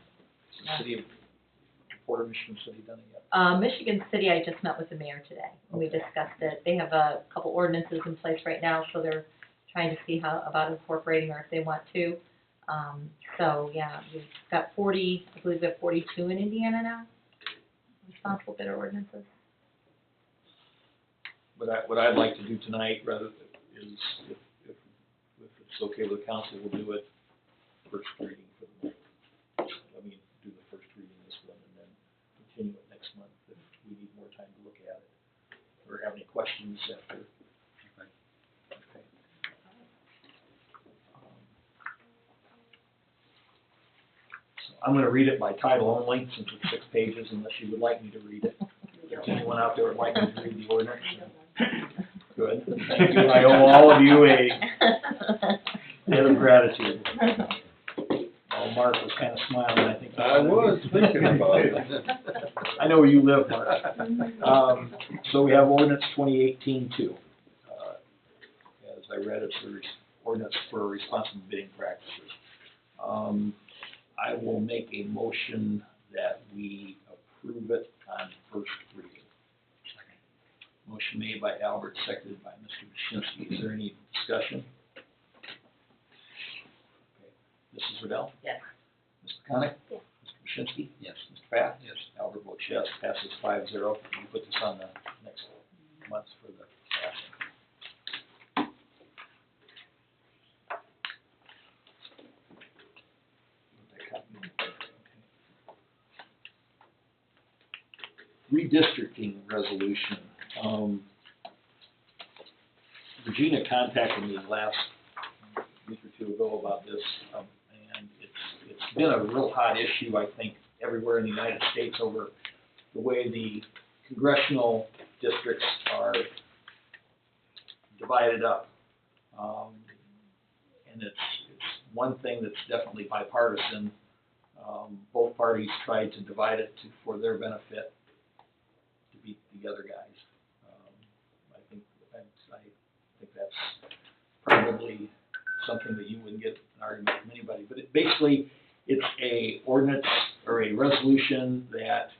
The city of, Porter, Michigan City done it yet? Michigan City, I just met with the mayor today, and we Okay. discussed it. They have a couple ordinances in place right now, so they're trying to see how, about incorporating or if they want to. So, yeah, we've got 40, I believe we have 42 in Indiana now, responsible bidder ordinances. What I'd like to do tonight, rather, is, if it's okay with the council, we'll do it first reading for the month. Let me do the first reading this one, and then continue it next month if we need more time to look at it, or have any questions after. Okay. So I'm gonna read it by title only, since it's 6 pages, unless you would like me to read it. If anyone out there would like me to read the ordinance? Good. Thank you. I owe all of you a debt of gratitude. Oh, Mark was kind of smiling, I think. I was thinking about it. I know where you live, Mark. So we have ordinance 2018-2. As I read, it's the ordinance for responsible bidding practices. I will make a motion that we approve it on first reading. Motion made by Albert, seconded by Mr. Wyszynski. Is there any discussion? Okay. Mrs. Riddell? Yes. Mr. McConick? Yes. Mr. Wyszynski? Yes. Mr. Path? Yes. Albert votes yes, passes 5-0. You put this on the next month for the passing. Redistricting resolution. Regina contacted me last week or two ago about this, and it's been a real hot issue, I think, everywhere in the United States over the way the congressional districts are divided up. And it's one thing that's definitely bipartisan. Both parties tried to divide it for their benefit, to beat the other guys. I think that's probably something that you wouldn't get an argument from anybody. But it's a ordinance or a resolution that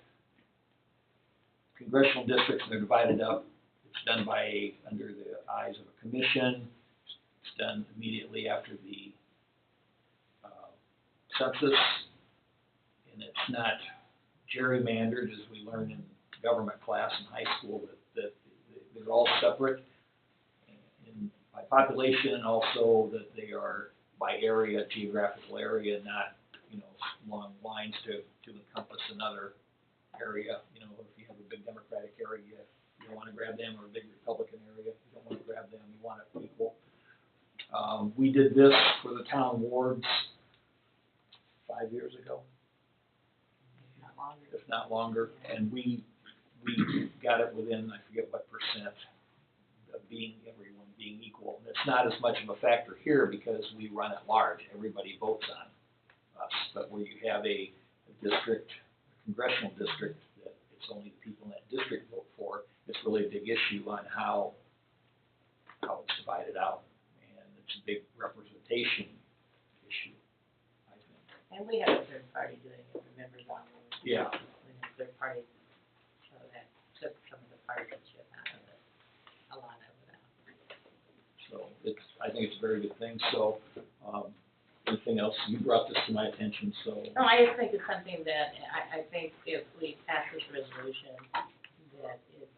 congressional districts, and they're divided up. It's done under the eyes of a commission. It's done immediately after the census, and it's not gerrymandered, as we learned in government class in high school, that they're all separate by population, and also that they are by area, geographical area, not, long lines to encompass another area. If you have a big Democratic area, you don't want to grab them, or a big Republican area, you don't want to grab them, you want it equal. We did this for the town wards 5 years ago, if not longer, and we got it within, I forget what percent, of everyone being equal. And it's not as much of a factor here because we run at large. Everybody votes on us. But where you have a district, a congressional district, that it's only the people in that district vote for, it's really a big issue on how it's divided out. And it's a big representation issue, I think. And we have a third party doing it, for members on it. Yeah. We have a third party, so that took some of the partisanship out of it, a lot of it out. So I think it's a very good thing. So, anything else? You brought this to my attention, so. No, I just think it's something that, I think if we pass this resolution, that it's,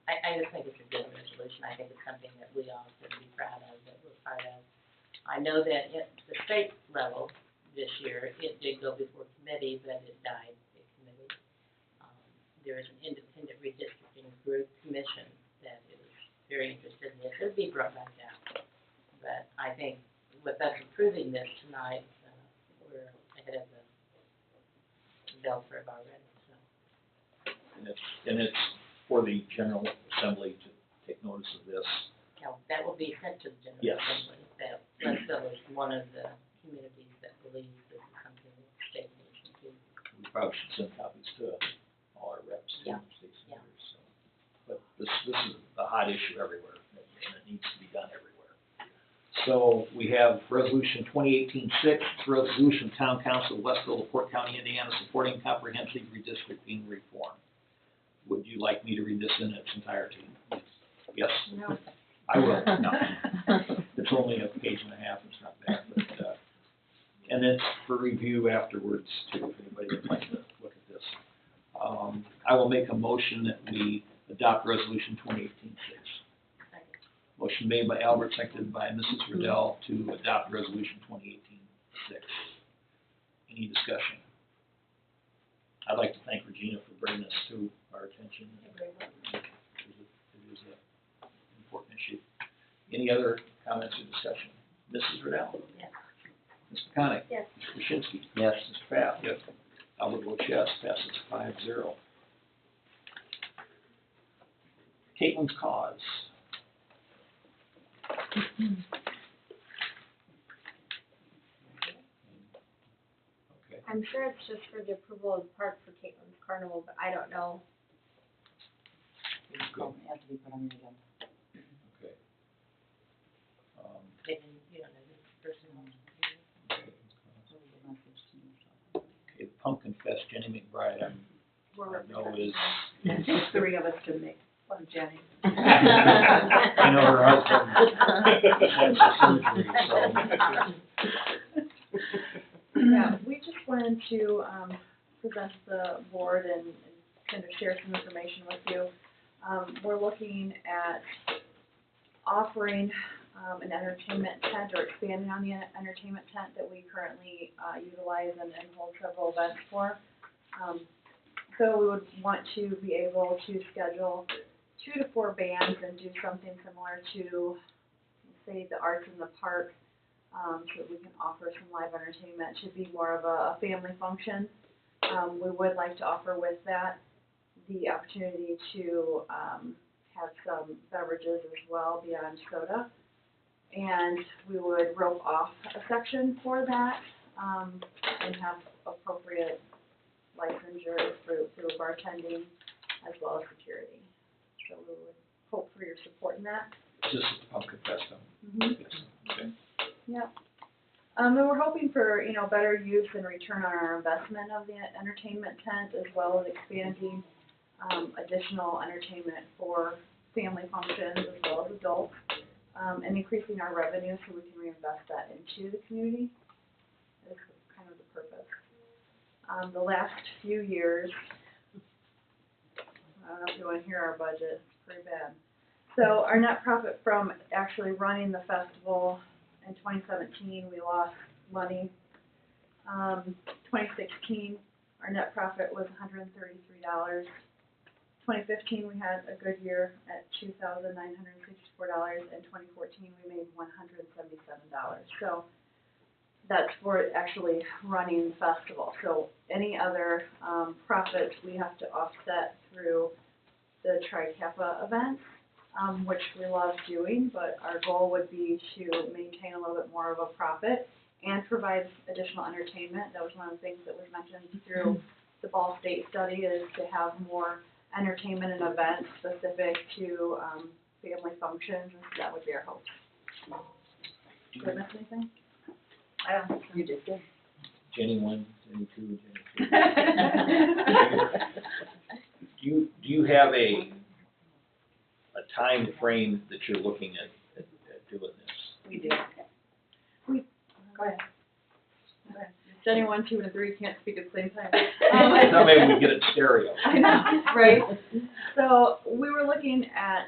I just think it's a good resolution. I think it's something that we all should be proud of, that we're part of. I know that at the state level this year, it did go before committee, but it died at committee. There is an independent redistricting group commission that is very interested in this. It would be brought back down. But I think with us approving this tonight, we're ahead of the bell curve already, so. And it's for the General Assembly to take notice of this. Yeah, that will be sent to the General Yes. Assembly. That Westville is one of the communities that believes this is something that the state needs to do. We probably should send copies to all our reps and Yeah. state senators, so. But this is a hot issue everywhere, and it needs to be done everywhere. So we have resolution 2018-6, it's a resolution of Town Council of Westville, LaPorte County, Indiana, supporting comprehensive redistricting reform. Would you like me to read this in its entirety? Yes? No. I will, no. It's only a page and a half, it's not bad, but, minutes for review afterwards too, if anybody would like to look at this. I will make a motion that we adopt resolution 2018-6. Motion made by Albert, seconded by Mrs. Riddell to adopt resolution 2018-6. Any discussion? I'd like to thank Regina for bringing this to our attention. It is an important issue. Any other comments or discussion? Mrs. Riddell? Yes. Ms. McConic? Yes. Mr. Shinsky? Yes. Mr. Pfaff? Yes. Albert votes yes, passes 5-0. Caitlin's cause. Okay. I'm sure it's just for the approval of the park for Caitlin's Carnival, but I don't know. It has to be put on the agenda. Okay. They didn't, you don't know this person wants to do Okay, the Pumpkin Fest, Jenny McBride, I know is, Those three of us can make fun, Jenny. I know her husband had some surgery, so. Yeah, we just wanted to, present the board and kind of share some information with you. We're looking at offering, an entertainment tent or expanding on the entertainment tent that we currently, utilize and hold several events for. So we would want to be able to schedule 2 to 4 bands and do something similar to, say, the Arts in the Park, so that we can offer some live entertainment. Should be more of a family function. We would like to offer with that the opportunity to have some beverages as well beyond soda. And we would rope off a section for that and have appropriate licensure through bartending as well as security. So we would hope for your support in that. This is the Pumpkin Fest, Mm-hmm. yes, okay. Yep. And we're hoping for, better use and return on our investment of the entertainment tent, as well as expanding additional entertainment for family functions as well as adults, and increasing our revenue so we can reinvest that into the community. That's kind of the purpose. The last few years, I don't know if you want to hear our budget, it's pretty bad. So our net profit from actually running the festival in 2017, we lost money. 2016, our net profit was $133. 2015, we had a good year at $2,964. In 2014, we made $177. So that's for actually running the festival. So any other profits we have to offset through the Tri-Kappa events, which we love doing, but our goal would be to maintain a little bit more of a profit and provide additional entertainment. That was one of the things that was mentioned through the Ball State study, is to have more entertainment and events specific to family functions, and so that would be our hope. Did I miss anything? I don't think you did good. Jenny 1, Jenny 2, Jenny 3. Do you have a time frame that you're looking at doing this? We do. Go ahead. Jenny 1, 2, and 3 can't speak at the same time. I thought maybe we get it stereo. I know, right? So we were looking at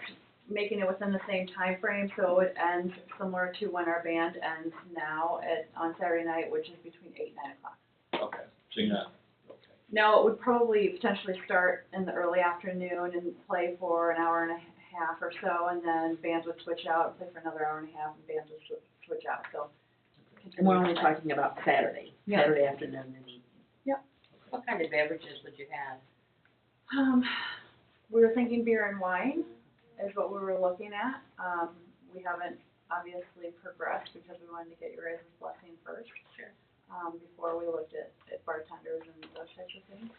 making it within the same time frame, so it would end similar to when our band ends now on Saturday night, which is between 8 and 9 o'clock. Okay, so you're not, okay. No, it would probably potentially start in the early afternoon and play for an hour and a half or so, and then bands would switch out and play for another hour and a half, and bands would switch out, so. And we're only talking about Saturday, Yeah. Saturday afternoon and evening. What kind of beverages would you have? We were thinking beer and wine is what we were looking at. We haven't obviously progressed because we wanted to get your guys' blessing first. Sure. Before we looked at bartenders and those types of things.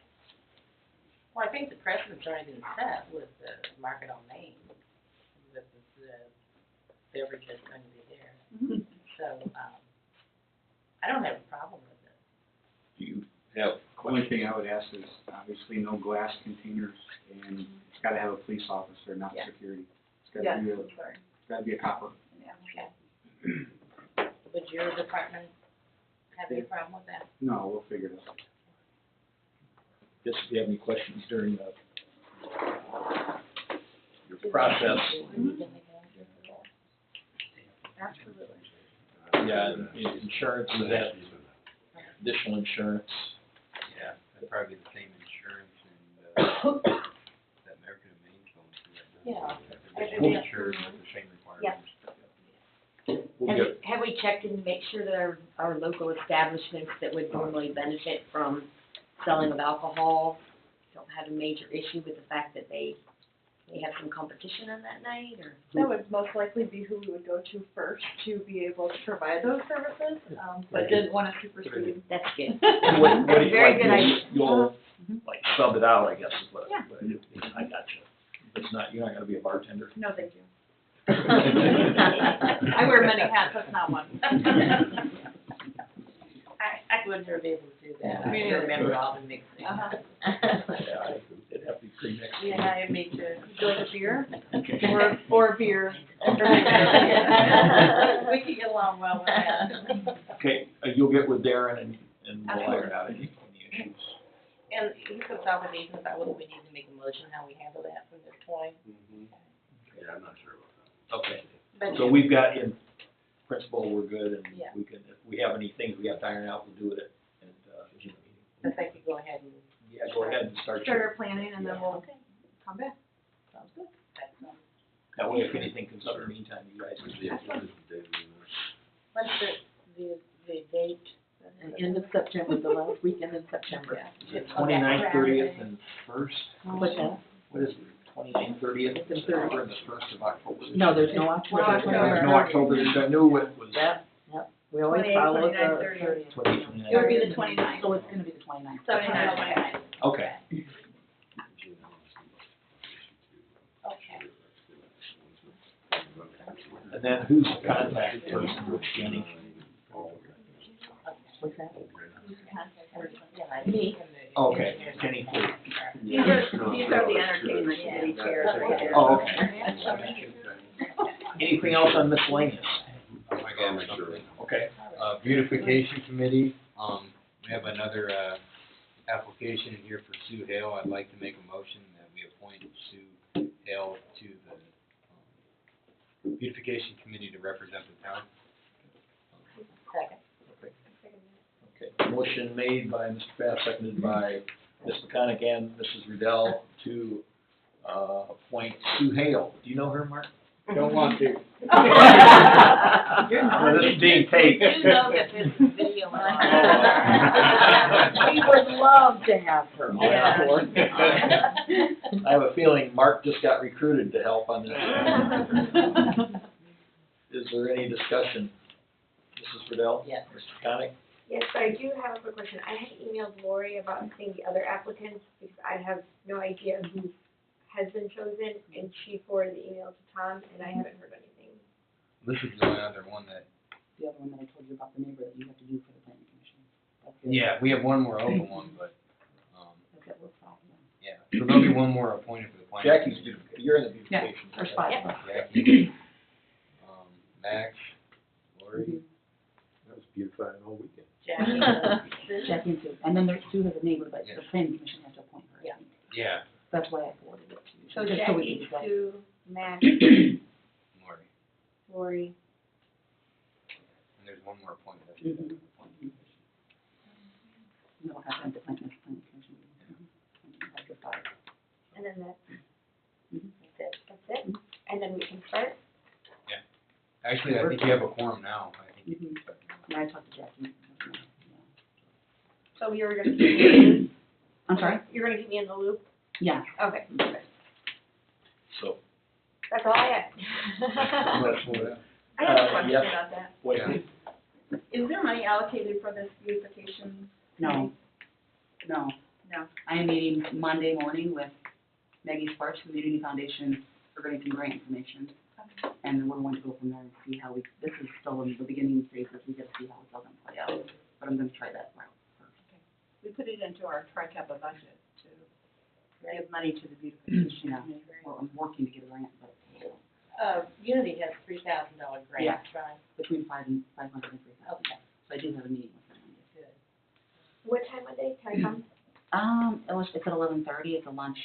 Well, I think the precedent's already been set with the Market on Main, with the beverage that's going to be there. Mm-hmm. So, I don't have a problem with it. Do you have The only questions? thing I would ask is obviously no glass containers, and it's gotta have a police officer, not Yeah. security. It's Yes, gotta be I'm sorry. gotta be a copper. Yeah. Would your department have any problem with that? No, we'll figure it out. Just if you have any questions during the, your process. Absolutely. Yeah, and insurance, is that additional insurance? Yeah, that'd probably be the same insurance and, that American Maine going through that. Yeah. Additional insurance with the same requirements. We'll get, Have we checked and make sure that our local establishments that would normally benefit from selling of alcohol don't have a major issue with the fact that they have some competition on that night, or? That would most likely be who we would go to first to be able to provide those services, but didn't want to supersede. That's good. what do you, Very like, good idea. you'll, like, sub it out, I guess, is what, Yeah. but I got you. It's not, you're not gonna be a bartender. No, thank you. I wear many hats, that's not one. I wouldn't be able to do that. I Me can neither. remember all the mixing. Uh-huh. Yeah, it'd have to be pre-mixed. Yeah, me too. Would you like a beer? Or beer? We could get along well with that. Okay, you'll get with Darren and we'll iron out any issues. And he could talk with Ethan about whether we need to make a motion, how we handle that from this point. Yeah, I'm not sure about that. Okay, But so we've got, in principle, we're good, and Yeah. we can, if we have any things we have to iron out, we'll do it at June meeting. I think you go ahead and. Yeah, go ahead and start Start your, our planning and then we'll Okay, come back. sounds good. Excellent. that way if anything comes up in the meantime, you guys can do it. What's the date? End of September, the last weekend in September. It's 29th, 30th, and 1st? What's that? What is it, 29th, 30th, It's in September, and the 1st of October? No, there's no October. There's no October, I knew it was Yep, we always 28, follow 29, the 30. 30th. 29th. It would be the 29th. So it's gonna be the 29th. 79. Okay. Okay. And then who's the contact person with Jenny? What's that? Yeah, Me. Okay, Jenny, please. These are the entertainment committee chairs right there. Oh, okay. Anything else on miscellaneous? I got something. Okay. Beautification committee, we have another, application here for Sue Hale. I'd like to make a motion that we appoint Sue Hale to the, beautification committee to represent the town. Second. Okay, motion made by Mr. Bass, seconded by Ms. McConick and Mrs. Riddell to, appoint Sue Hale. Do you know her, Mark? Don't want to. Well, this is being taped. You know that this is video. We would love to have her on Yeah. board. I have a feeling Mark just got recruited to help on this. Is there any discussion? Mrs. Riddell? Yes. Mr. McConick? Yes, I do have a quick question. I had emailed Lori about seeing the other applicants because I have no idea who has been chosen, and she forwarded the email to Tom, and I haven't heard anything. This is the only other one that, The other one that I told you about, the neighbor that you have to do for the planning commission. That's it. yeah, we have one more open one, but, That's it, we're stopping. yeah, so there'll be one more appointed for the planning. Jackie's beautification, you're in the beautification. There's five. Jackie, Max, Lori. That was beautifying all weekend. Jackie. Jackie and Sue, and then there's Sue as a neighbor, but Yes. the planning commission has to appoint her. I Yeah. think. Yeah, That's why I forwarded it to you. So just so we Jackie, can decide. Sue, Max, Lori, Lori. and there's one more appointment. Mhm. We'll have them to plan this planning commission. Like the five. And then that's Mhm. it. And then we can start. Actually, I think you have a quorum now, I think. you can start now. And I talked to Jackie. So you're gonna keep me in the loop? I'm sorry? You're gonna keep me in the loop? Yeah. Okay, So, that's all I had. let's move it. I have a question yes. about that. Wait, Yeah. Is there money allocated for this beautification? No. No. I am meeting Monday morning with Maggie Sparks, Community Foundation, for getting some grant information. And then we're going to go from there and see how this is still in the beginning phases, we gotta see how it's all gonna play out. But I'm gonna try that route first. We put it into our tri-CAPA budget to give money to the beautification. Well, I'm working to get a grant, but Unity has $3,000 grant, right? between 500 and 3,000. Okay. So I do have a meeting with them. Can I come? It's at 11:30, it's a lunch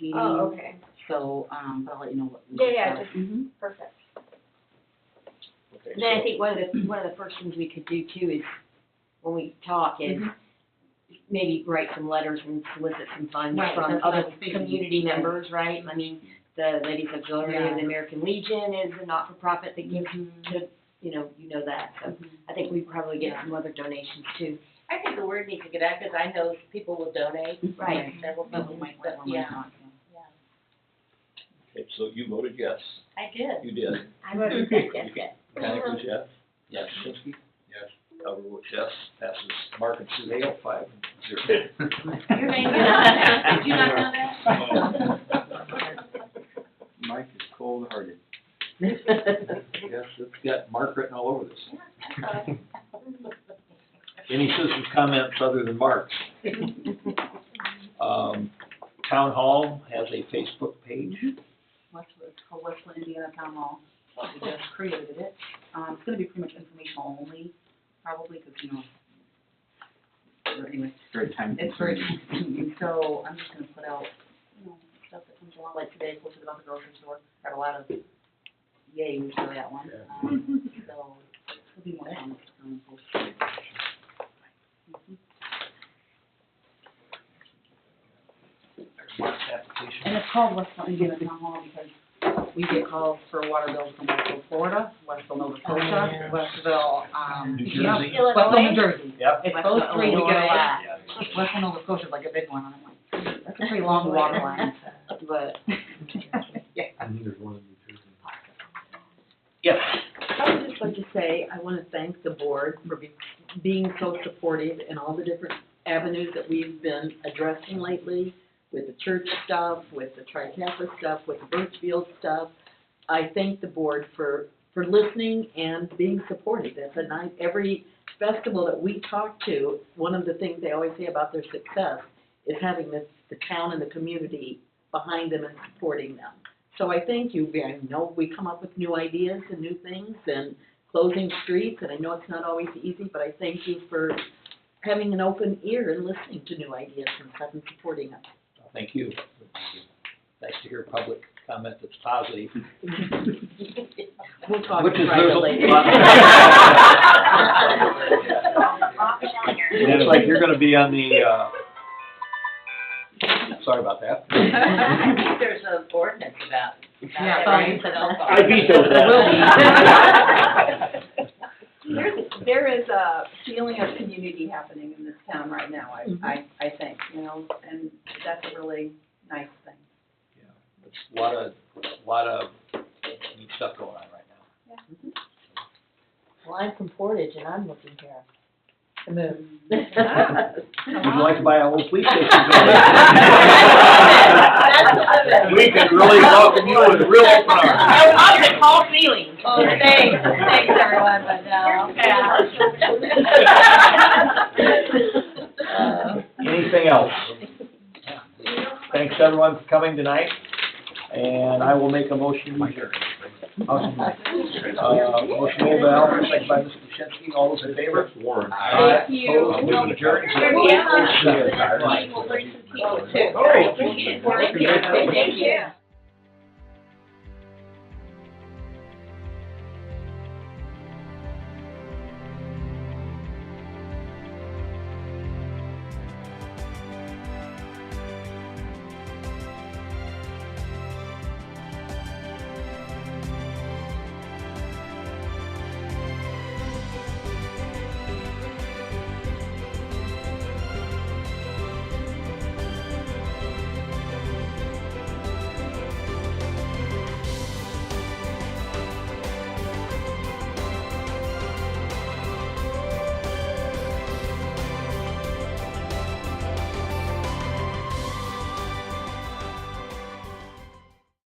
meeting. Oh, okay. So, but I'll let you know what. Yeah, just, Mm-hmm. perfect. Okay, And then I so- think one of the first things we could do too is, when we talk, is maybe write some letters and solicit some funds Right, from that's what I other was thinking. community members, right? I mean, the Ladies Auxiliary of the Yeah. American Legion is a not-for-profit that gives Mm-hmm. to, you know that, so I think we probably get some other donations too. I think the word needs to get out, because I know people will donate. Right. Several people, Might but want to yeah, talk, Okay, so you voted yes. I did. You did. I voted yes. Panic was yes. Yes. Krasinski? Yes. Albert votes yes. Passes Mark and Suzanne 5-0. Your name is, did you not know that? Mike is cold-hearted. Yes, it's got Mark written all over this. Any citizens' comments other than Mark's? Town Hall has a Facebook page. It's called Westville, Indiana Town Hall. We just created it. It's gonna be pretty much informational only, probably, because, or anyway, Very time it's very, consuming. so I'm just gonna put out, stuff that comes along, like today, posted about the grocery store, got a lot of yays for that one. So, there'll be more comments on post. Mark's application. And it's called Westville, Indiana Town Hall because we get calls for water bills from Westville, Florida, Westville, Nova Scotia, Westville, New yeah, Jersey. Westville, New Jersey. Yep. It's those three we get a lot. Yeah. Westville, Nova Scotia's like a big one, and I'm like, that's a pretty long water line, but, yeah. Yes. I would just like to say, I want to thank the board for being so supportive in all the different avenues that we've been addressing lately, with the church stuff, with the Tri-Catholic stuff, with the Birchfield stuff. I thank the board for listening and being supportive. That's a nice, every festival that we talk to, one of the things they always say about their success is having the town and the community behind them and supporting them. So I thank you. I know we come up with new ideas and new things and closing streets, and I know it's not always easy, but I thank you for having an open ear and listening to new ideas and stuff and supporting us. Thank you. Nice to hear public comment that's positive. We'll talk Which is, there's privately. Looks like you're gonna be on the, sorry about that. I think there's an ordinance about. Yeah, right. I vetoed that. There is a feeling of community happening in this town right now, I think, and that's a really nice thing. Yeah, there's a lot of neat stuff going on right now. Well, I'm from Portage, and I'm looking here to move. Would you like to buy a little police station? We could really welcome you with real open arms. I was at tall ceilings. Oh, thanks everyone, but no. Anything else? Thanks everyone for coming tonight, and I will make a motion to adjourn. Motion made by Alfred, seconded by Mr. Krasinski. All those in favor? Warren. Thank you. Opposed, meeting adjourned. We'll bring some people too. All right. Thank you.